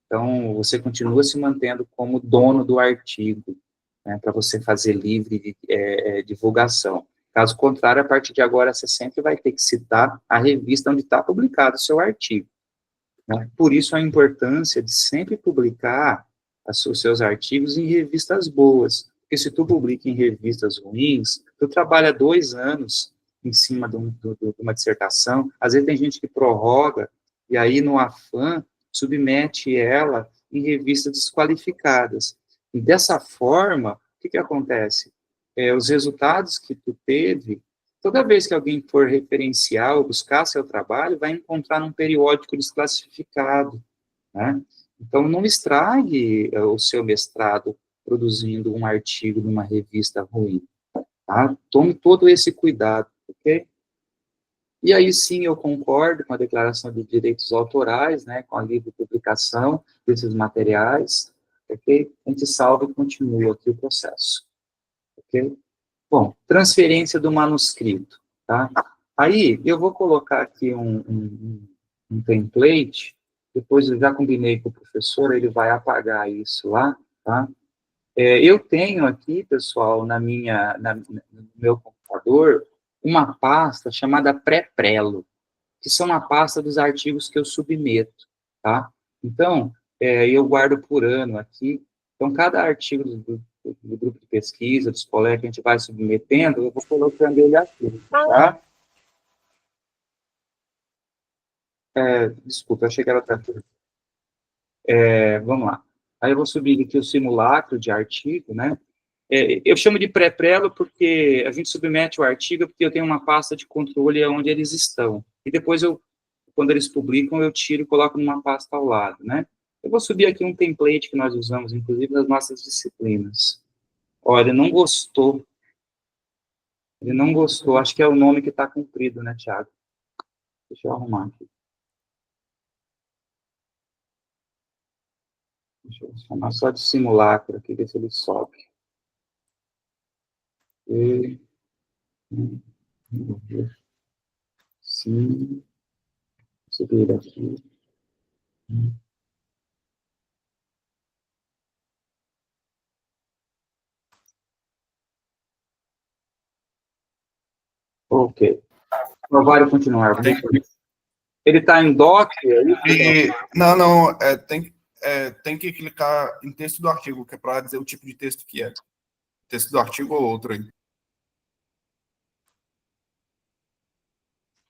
S2: Então, você continua se mantendo como dono do artigo, né, para você fazer livre divulgação. Caso contrário, a partir de agora, você sempre vai ter que citar a revista onde está publicado o seu artigo, né? Por isso, a importância de sempre publicar os seus artigos em revistas boas. Porque se tu publica em revistas ruins, tu trabalha 2 anos em cima de uma dissertação, às vezes tem gente que prorroga, e aí no afã, submete ela em revistas desqualificadas. E dessa forma, o que acontece? Os resultados que tu teve, toda vez que alguém for referenciar ou buscar seu trabalho, vai encontrar num periódico desclassificado, né? Então, não estrague o seu mestrado produzindo um artigo numa revista ruim, tá? Tome todo esse cuidado, ok? E aí, sim, eu concordo com a declaração de direitos autorais, né, com a livre publicação desses materiais, ok? A gente salva e continua aqui o processo, ok? Bom, transferência do manuscrito, tá? Aí, eu vou colocar aqui um template, depois eu já combinei com o professor, ele vai apagar isso lá, tá? Eu tenho aqui, pessoal, no meu computador, uma pasta chamada pré-prelo, que são a pasta dos artigos que eu submeto, tá? Então, eu guardo por ano aqui. Então, cada artigo do grupo de pesquisa, dos colegas que a gente vai submetendo, eu vou colocando ele aqui, tá? Desculpa, eu achei que era outra coisa. Vamos lá. Aí eu vou subir aqui o simulacro de artigo, né? Eu chamo de pré-prelo porque a gente submete o artigo porque eu tenho uma pasta de controle onde eles estão. E depois, quando eles publicam, eu tiro e coloco numa pasta ao lado, né? Eu vou subir aqui um template que nós usamos, inclusive, nas nossas disciplinas. Olha, ele não gostou. Ele não gostou. Acho que é o nome que está comprido, né, Thiago? Deixa eu arrumar aqui. Deixa eu chamar só de simulacro aqui, ver se ele sobe. E, vamos ver. Sim. Subir aqui. Ok. Provar e continuar. Ele está em doc?
S3: Não, tem que clicar em texto do artigo, que é para dizer o tipo de texto que é. Texto do artigo ou outro aí.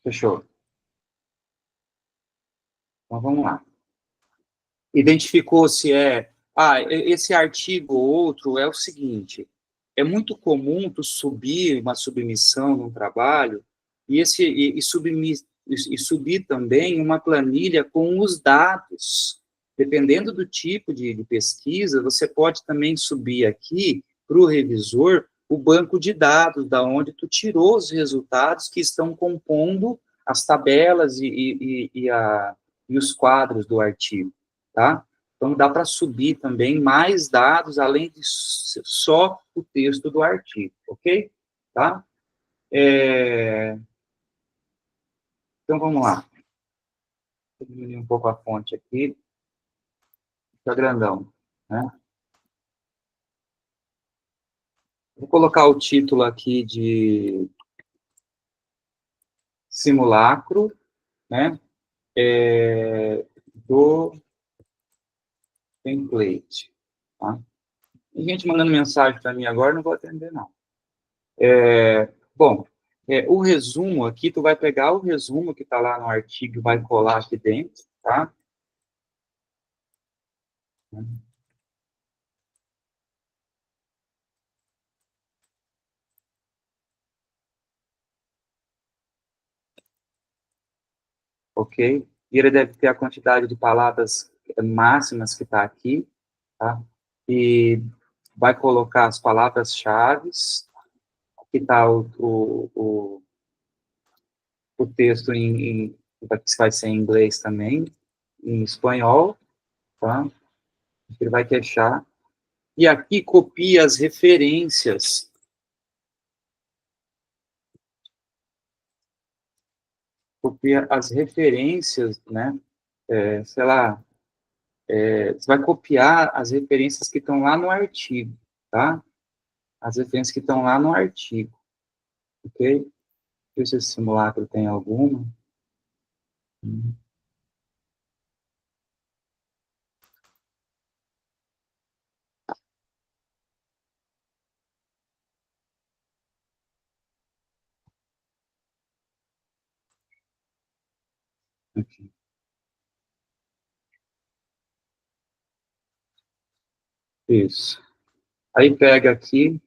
S2: Fechou. Então, vamos lá. Identificou se esse artigo ou outro é o seguinte, é muito comum tu subir uma submissão num trabalho e subir também uma planilha com os dados. Dependendo do tipo de pesquisa, você pode também subir aqui para o revisor o banco de dados, da onde tu tirou os resultados que estão compondo as tabelas e os quadros do artigo, tá? Então, dá para subir também mais dados, além de só o texto do artigo, ok? Tá? Então, vamos lá. Vou diminuir um pouco a fonte aqui. Fica grandão, né? Vou colocar o título aqui de simulacro, né? Do template, tá? Tem gente mandando mensagem para mim agora, não vou atender, não. Bom, o resumo aqui, tu vai pegar o resumo que está lá no artigo e vai colar aqui dentro, tá? Ok? E ele deve ter a quantidade de palavras máximas que está aqui, tá? E vai colocar as palavras-chave, aqui está o texto que vai ser em inglês também, em espanhol, tá? Ele vai queixar. E aqui copia as referências. Copia as referências, né? Sei lá, você vai copiar as referências que estão lá no artigo, tá? As referências que estão lá no artigo, ok? Deixa eu ver se esse simulacro tem alguma. Aqui. Isso. Aí pega aqui.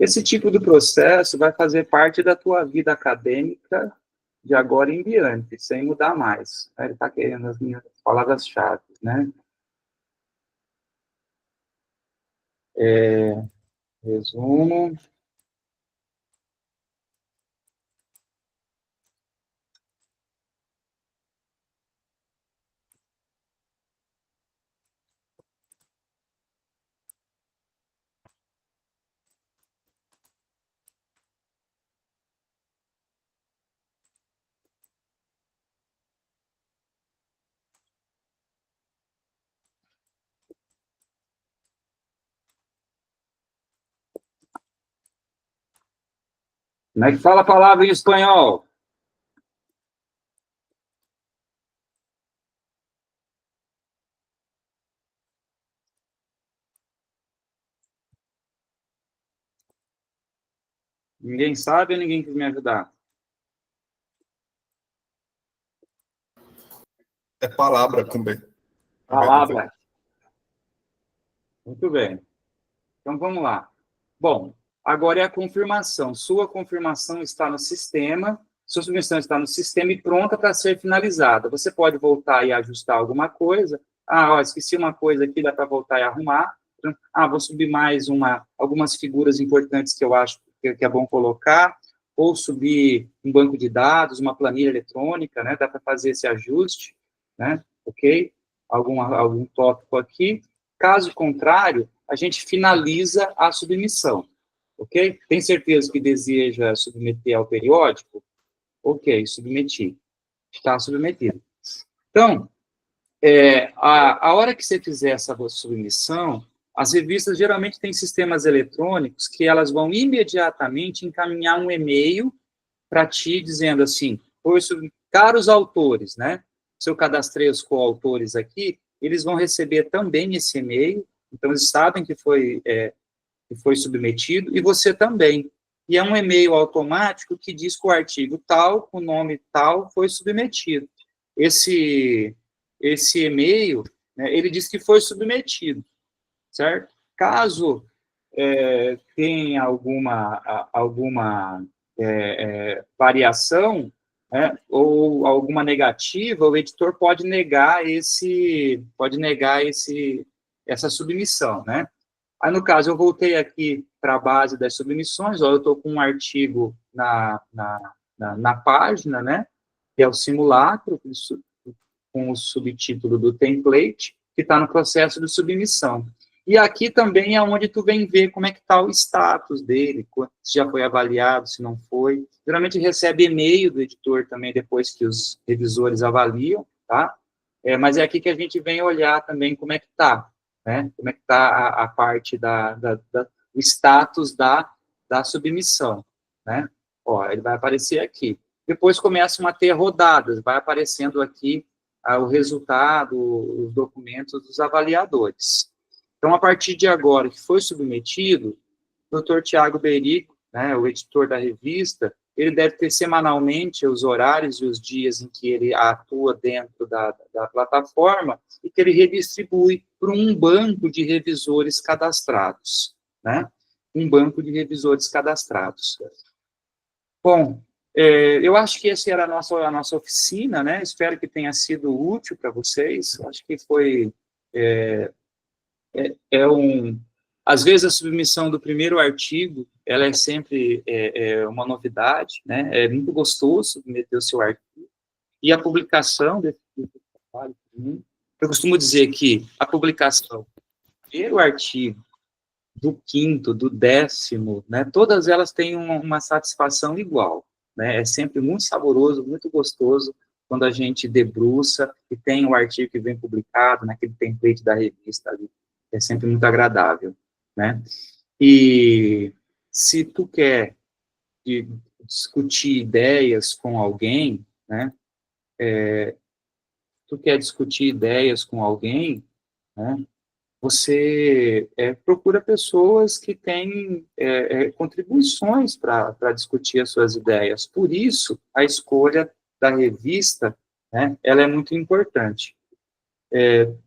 S2: Esse tipo de processo vai fazer parte da tua vida acadêmica de agora em diante, sem mudar mais. Ele está querendo as minhas palavras-chave, né? Resumo. Como é que fala a palavra em espanhol? Ninguém sabe ou ninguém quis me ajudar?
S3: É palavra com B.
S2: Palavra. Muito bem. Então, vamos lá. Bom, agora é a confirmação. Sua confirmação está no sistema, sua submissão está no sistema e pronta para ser finalizada. Você pode voltar e ajustar alguma coisa. Ah, ó, esqueci uma coisa aqui, dá para voltar e arrumar. Ah, vou subir mais algumas figuras importantes que eu acho que é bom colocar, ou subir um banco de dados, uma planilha eletrônica, né? Dá para fazer esse ajuste, né? Ok? Algum tópico aqui. Caso contrário, a gente finaliza a submissão, ok? Tem certeza que deseja submeter ao periódico? Ok, submeti. Está submetido. Então, a hora que você fizer essa submissão, as revistas geralmente têm sistemas eletrônicos que elas vão imediatamente encaminhar um e-mail para ti, dizendo assim, caros autores, né? Se eu cadastrei os coautores aqui, eles vão receber também esse e-mail, então eles sabem que foi submetido, e você também. E é um e-mail automático que diz que o artigo tal, com o nome tal, foi submetido. Esse e-mail, né, ele diz que foi submetido, certo? Caso tenha alguma variação, né, ou alguma negativa, o editor pode negar essa submissão, né? Aí, no caso, eu voltei aqui para a base das submissões, ó, eu estou com um artigo na página, né, que é o simulacro, com o subtítulo do template, que está no processo de submissão. E aqui também é onde tu vem ver como é que está o status dele, se já foi avaliado, se não foi. Geralmente recebe e-mail do editor também, depois que os revisores avaliam, tá? Mas é aqui que a gente vem olhar também como é que está, né? Como é que está a parte o status da submissão, né? Ó, ele vai aparecer aqui. Depois começam a ter rodadas, vai aparecendo aqui o resultado, os documentos dos avaliadores. Então, a partir de agora, que foi submetido, o Dr. Tiago Berico, né, o editor da revista, ele deve ter semanalmente os horários e os dias em que ele atua dentro da plataforma e que ele redistribui para um banco de revisores cadastrados, né? Um banco de revisores cadastrados. Bom, eu acho que essa era a nossa oficina, né? Espero que tenha sido útil para vocês. Acho que foi... Às vezes a submissão do primeiro artigo, ela é sempre uma novidade, né? É muito gostoso submeter o seu artigo. E a publicação desse trabalho, eu costumo dizer que a publicação do primeiro artigo, do quinto, do 10º, né? Todas elas têm uma satisfação igual, né? É sempre muito saboroso, muito gostoso quando a gente debruça e tem o artigo que vem publicado naquele template da revista ali. É sempre muito agradável, né? E se tu quer discutir ideias com alguém, né? Né? Você procura pessoas que têm contribuições para discutir as suas ideias. Por isso, a escolha da revista, né, ela é muito importante.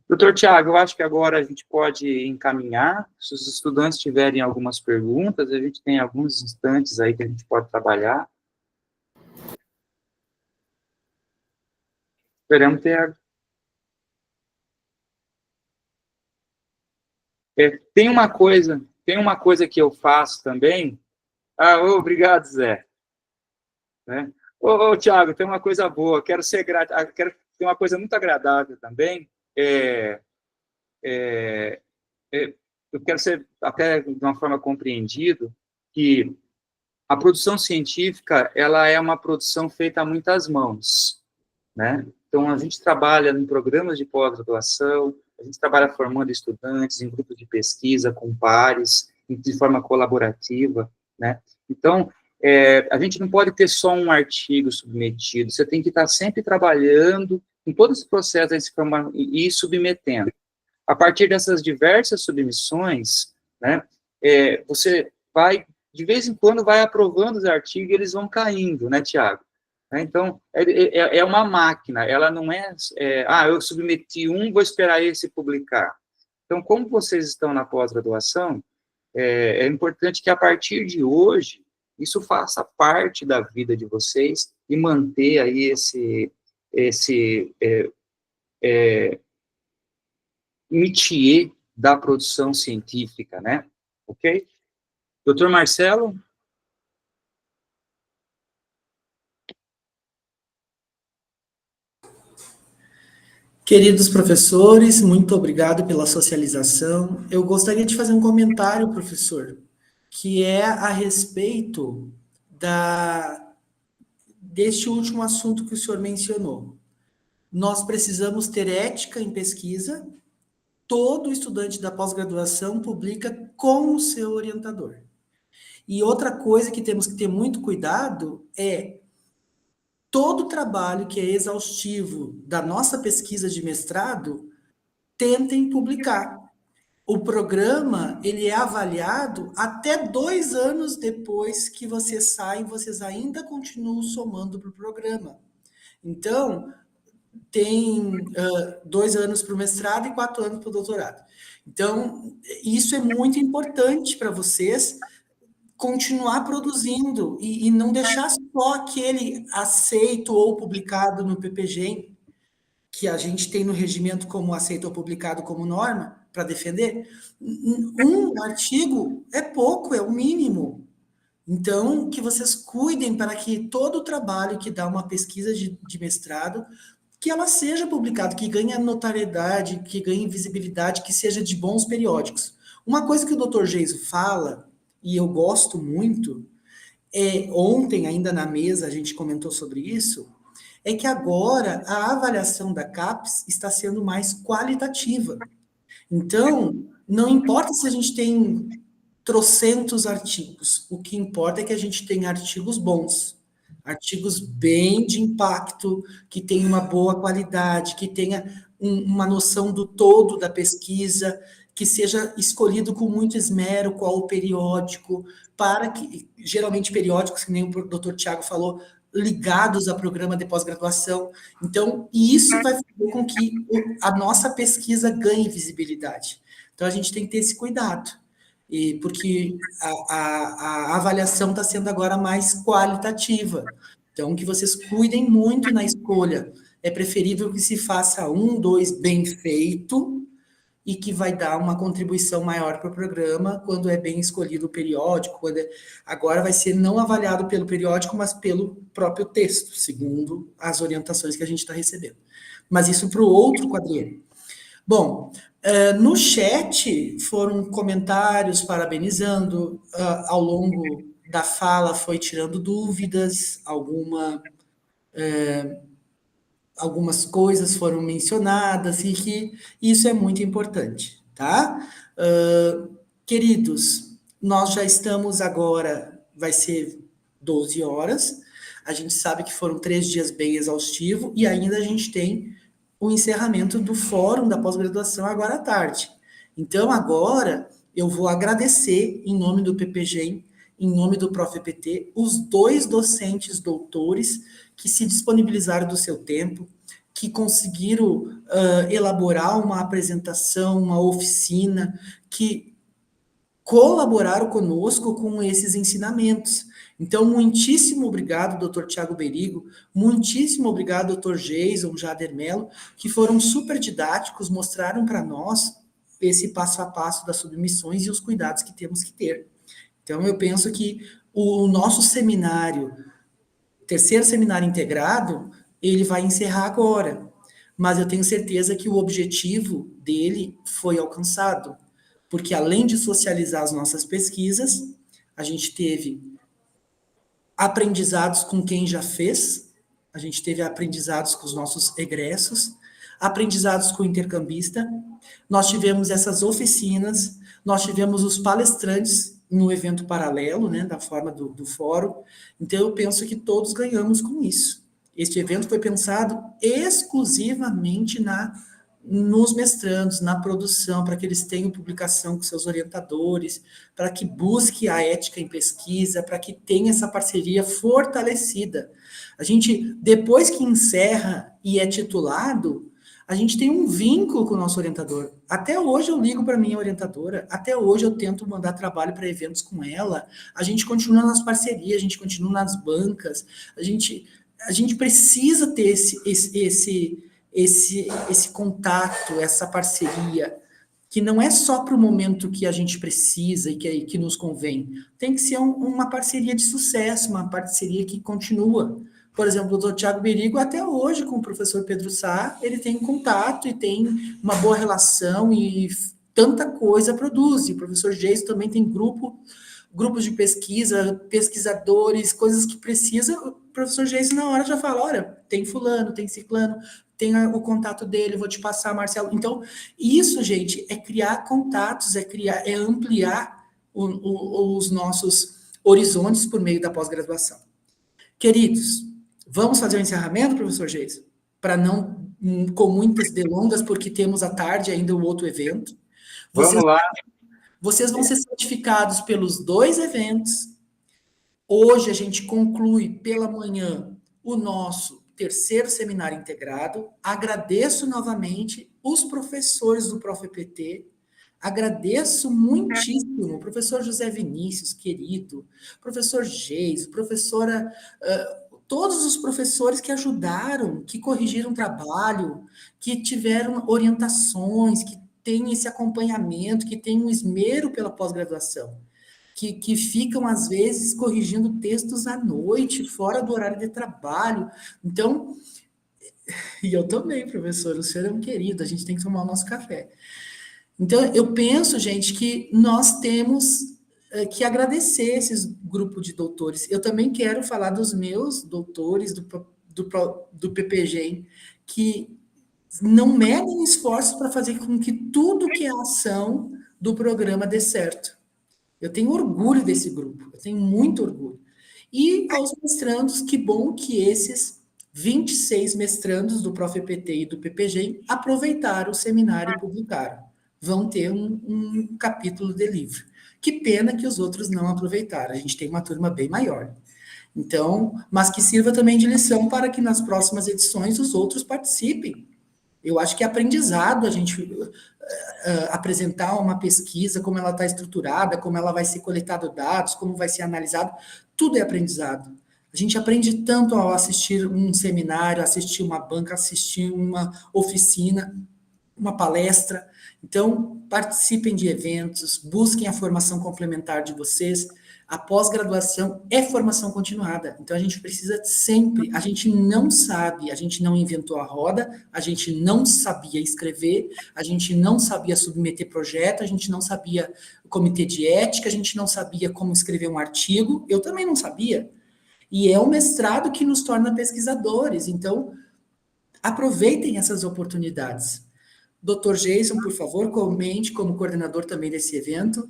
S2: Doutor Tiago, eu acho que agora a gente pode encaminhar. Se os estudantes tiverem algumas perguntas, a gente tem alguns instantes aí que a gente pode trabalhar. Esperamos ter... tem uma coisa que eu faço também. Obrigado, Zé. Né? Tiago, tem uma coisa boa, quero ser grato, tem uma coisa muito agradável também, eu quero ser até de uma forma compreendido que a produção científica, ela é uma produção feita a muitas mãos, né? Então, a gente trabalha em programas de pós-graduação, a gente trabalha formando estudantes em grupos de pesquisa, com pares, de forma colaborativa, né? Então, a gente não pode ter só um artigo submetido, você tem que estar sempre trabalhando em todo esse processo e submetendo. A partir dessas diversas submissões, né, você vai, de vez em quando, vai aprovando os artigos e eles vão caindo, né, Tiago? Então, é uma máquina, ela não eu submeti vou esperar esse publicar. Então, como vocês estão na pós-graduação, é importante que, a partir de hoje, isso faça parte da vida de vocês e manter aí esse métier da produção científica, né? Ok? Doutor Marcelo?
S1: Queridos professores, muito obrigado pela socialização. Eu gostaria de fazer um comentário, professor, que é a respeito deste último assunto que o senhor mencionou. Nós precisamos ter ética em pesquisa. Todo estudante da pós-graduação publica com o seu orientador. E outra coisa que temos que ter muito cuidado é todo trabalho que é exaustivo da nossa pesquisa de mestrado, tentem publicar. O programa, ele é avaliado até 2 anos depois que você sai, vocês ainda continuam somando para o programa. Então, tem 2 anos para o mestrado e 4 anos para o doutorado. Então, isso é muito importante para vocês continuar produzindo e não deixar só aquele aceito ou publicado no PPG, que a gente tem no regimento como aceito ou publicado como norma, para defender. Um artigo é pouco, é o mínimo. Então, que vocês cuidem para que todo o trabalho que dá uma pesquisa de mestrado, que ela seja publicada, que ganhe notoriedade, que ganhe visibilidade, que seja de bons periódicos. Uma coisa que o Dr. Geiso fala, e eu gosto muito, ontem ainda na mesa a gente comentou sobre isso, é que agora a avaliação da CAPES está sendo mais qualitativa. Então, não importa se a gente tem trocentos artigos, o que importa é que a gente tenha artigos bons, artigos bem de impacto, que tenham uma boa qualidade, que tenha uma noção do todo da pesquisa, que seja escolhido com muito esmero qual o periódico, para que, geralmente periódicos, que nem o doutor Tiago falou, ligados a programa de pós-graduação. Então, isso vai fazer com que a nossa pesquisa ganhe visibilidade. Então, a gente tem que ter esse cuidado, porque a avaliação está sendo agora mais qualitativa. Então, que vocês cuidem muito na escolha. É preferível que se faça 1, 2 bem feito, e que vai dar uma contribuição maior para o programa quando é bem escolhido o periódico, agora vai ser não avaliado pelo periódico, mas pelo próprio texto, segundo as orientações que a gente está recebendo. Mas isso para o outro quadrinho. Bom, no chat foram comentários parabenizando, ao longo da fala foi tirando dúvidas, algumas coisas foram mencionadas e que isso é muito importante, tá? Queridos, nós já estamos agora, vai ser 12 horas, a gente sabe que foram 3 dias bem exaustivos e ainda a gente tem o encerramento do fórum da pós-graduação agora à tarde. Então, agora, eu vou agradecer, em nome do PPG, em nome do Prof. EPT, os 2 docentes doutores que se disponibilizaram do seu tempo, que conseguiram elaborar uma apresentação, uma oficina, que colaboraram conosco com esses ensinamentos. Então, muitíssimo obrigado, doutor Tiago Berigo, muitíssimo obrigado, doutor Geison, Jader Mello, que foram super didáticos, mostraram para nós esse passo a passo das submissões e os cuidados que temos que ter. Então, eu penso que o nosso seminário, terceiro seminário integrado, ele vai encerrar agora, mas eu tenho certeza que o objetivo dele foi alcançado, porque além de socializar as nossas pesquisas, a gente teve aprendizados com quem já fez, a gente teve aprendizados com os nossos egressos, aprendizados com o intercambista, nós tivemos essas oficinas, nós tivemos os palestrantes no evento paralelo, né, da forma do fórum. Então, eu penso que todos ganhamos com isso. Este evento foi pensado exclusivamente nos mestrandos, na produção, para que eles tenham publicação com seus orientadores, para que busque a ética em pesquisa, para que tenha essa parceria fortalecida. A gente, depois que encerra e é titulado, a gente tem um vínculo com o nosso orientador. Até hoje eu ligo para minha orientadora, até hoje eu tento mandar trabalho para eventos com ela, a gente continua nas parcerias, a gente continua nas bancas, a gente precisa ter esse contato, essa parceria, que não é só para o momento que a gente precisa e que nos convém. Tem que ser uma parceria de sucesso, uma parceria que continua. Por exemplo, o doutor Tiago Berigo, até hoje, com o professor Pedro Sá, ele tem contato e tem uma boa relação e tanta coisa produz. E o professor Geiso também tem grupos de pesquisa, pesquisadores, coisas que precisa. O professor Geiso, na hora, já fala, olha, tem fulano, tem ciclano, tem o contato dele, vou te passar, Marcelo. Então, isso, gente, é criar contatos, é ampliar os nossos horizontes por meio da pós-graduação. Queridos, vamos fazer o encerramento, professor Geiso? Para não com muitas delongas, porque temos à tarde ainda o outro evento.
S2: Vamos lá.
S1: Vocês vão ser certificados pelos 2 eventos. Hoje a gente conclui pela manhã o nosso 3º seminário integrado. Agradeço novamente os professores do ProfEPT. Agradeço muitíssimo o professor José Vinícius, querido, professor Geis, professora, todos os professores que ajudaram, que corrigiram o trabalho, que tiveram orientações, que têm esse acompanhamento, que têm um esmero pela pós-graduação, que ficam, às vezes, corrigindo textos à noite, fora do horário de trabalho. Então, e eu também, professor, o senhor é um querido, a gente tem que tomar o nosso café. Então, eu penso, gente, que nós temos que agradecer esses grupos de doutores. Eu também quero falar dos meus doutores do PPG, que não medem esforços para fazer com que tudo que é ação do programa dê certo. Eu tenho orgulho desse grupo, eu tenho muito orgulho. E aos mestrandos, que bom que esses 26 mestrandos do ProfEPT e do PPG aproveitaram o seminário e publicaram. Vão ter um capítulo de livro. Que pena que os outros não aproveitaram. A gente tem uma turma bem maior. Então, mas que sirva também de lição para que nas próximas edições os outros participem. Eu acho que é aprendizado a gente apresentar uma pesquisa, como ela está estruturada, como ela vai ser coletado dados, como vai ser analisado. Tudo é aprendizado. A gente aprende tanto ao assistir um seminário, assistir uma banca, assistir uma oficina, uma palestra. Então, participem de eventos, busquem a formação complementar de vocês. A pós-graduação é formação continuada. Então, a gente precisa sempre, a gente não sabe, a gente não inventou a roda, a gente não sabia escrever, a gente não sabia submeter projeto, a gente não sabia o comitê de ética, a gente não sabia como escrever um artigo, eu também não sabia. E é o mestrado que nos torna pesquisadores. Então, aproveitem essas oportunidades. Dr. Jason, por favor, comente, como coordenador também desse evento,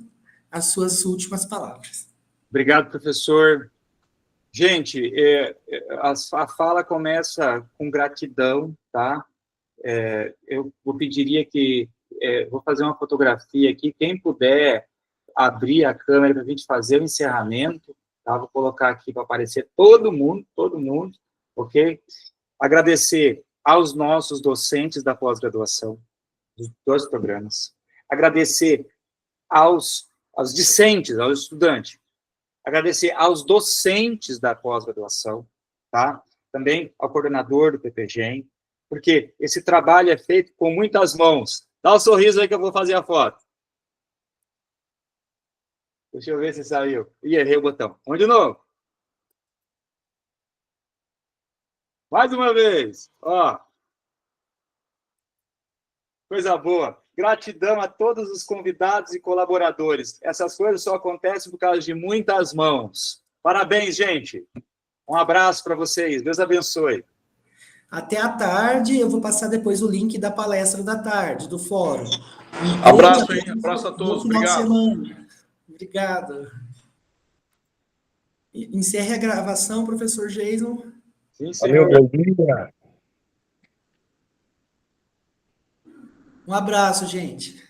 S1: as suas últimas palavras.
S2: Obrigado, professor. Gente, a fala começa com gratidão, tá? Eu pediria que, vou fazer uma fotografia aqui, quem puder abrir a câmera para a gente fazer o encerramento, tá? Vou colocar aqui para aparecer todo mundo, ok? Agradecer aos nossos docentes da pós-graduação, dos 2 programas. Agradecer aos discentes, aos estudantes. Agradecer aos docentes da pós-graduação, tá? Também ao coordenador do PPG, porque esse trabalho é feito com muitas mãos. Dá um sorriso aí que eu vou fazer a foto. Deixa eu ver se saiu. Ih, errei o botão. Vamos de novo. Mais uma vez. Ó. Coisa boa. Gratidão a todos os convidados e colaboradores. Essas coisas só acontecem por causa de muitas mãos. Parabéns, gente. Um abraço para vocês. Deus abençoe.
S1: Até à tarde. Eu vou passar depois o link da palestra da tarde, do fórum.
S4: Abraço, hein? Abraço a todos. Obrigado.
S1: Obrigado. Encerre a gravação, professor Jason.
S2: Sim,
S4: Valeu,
S2: senhor.
S4: bom dia.
S1: Um abraço, gente.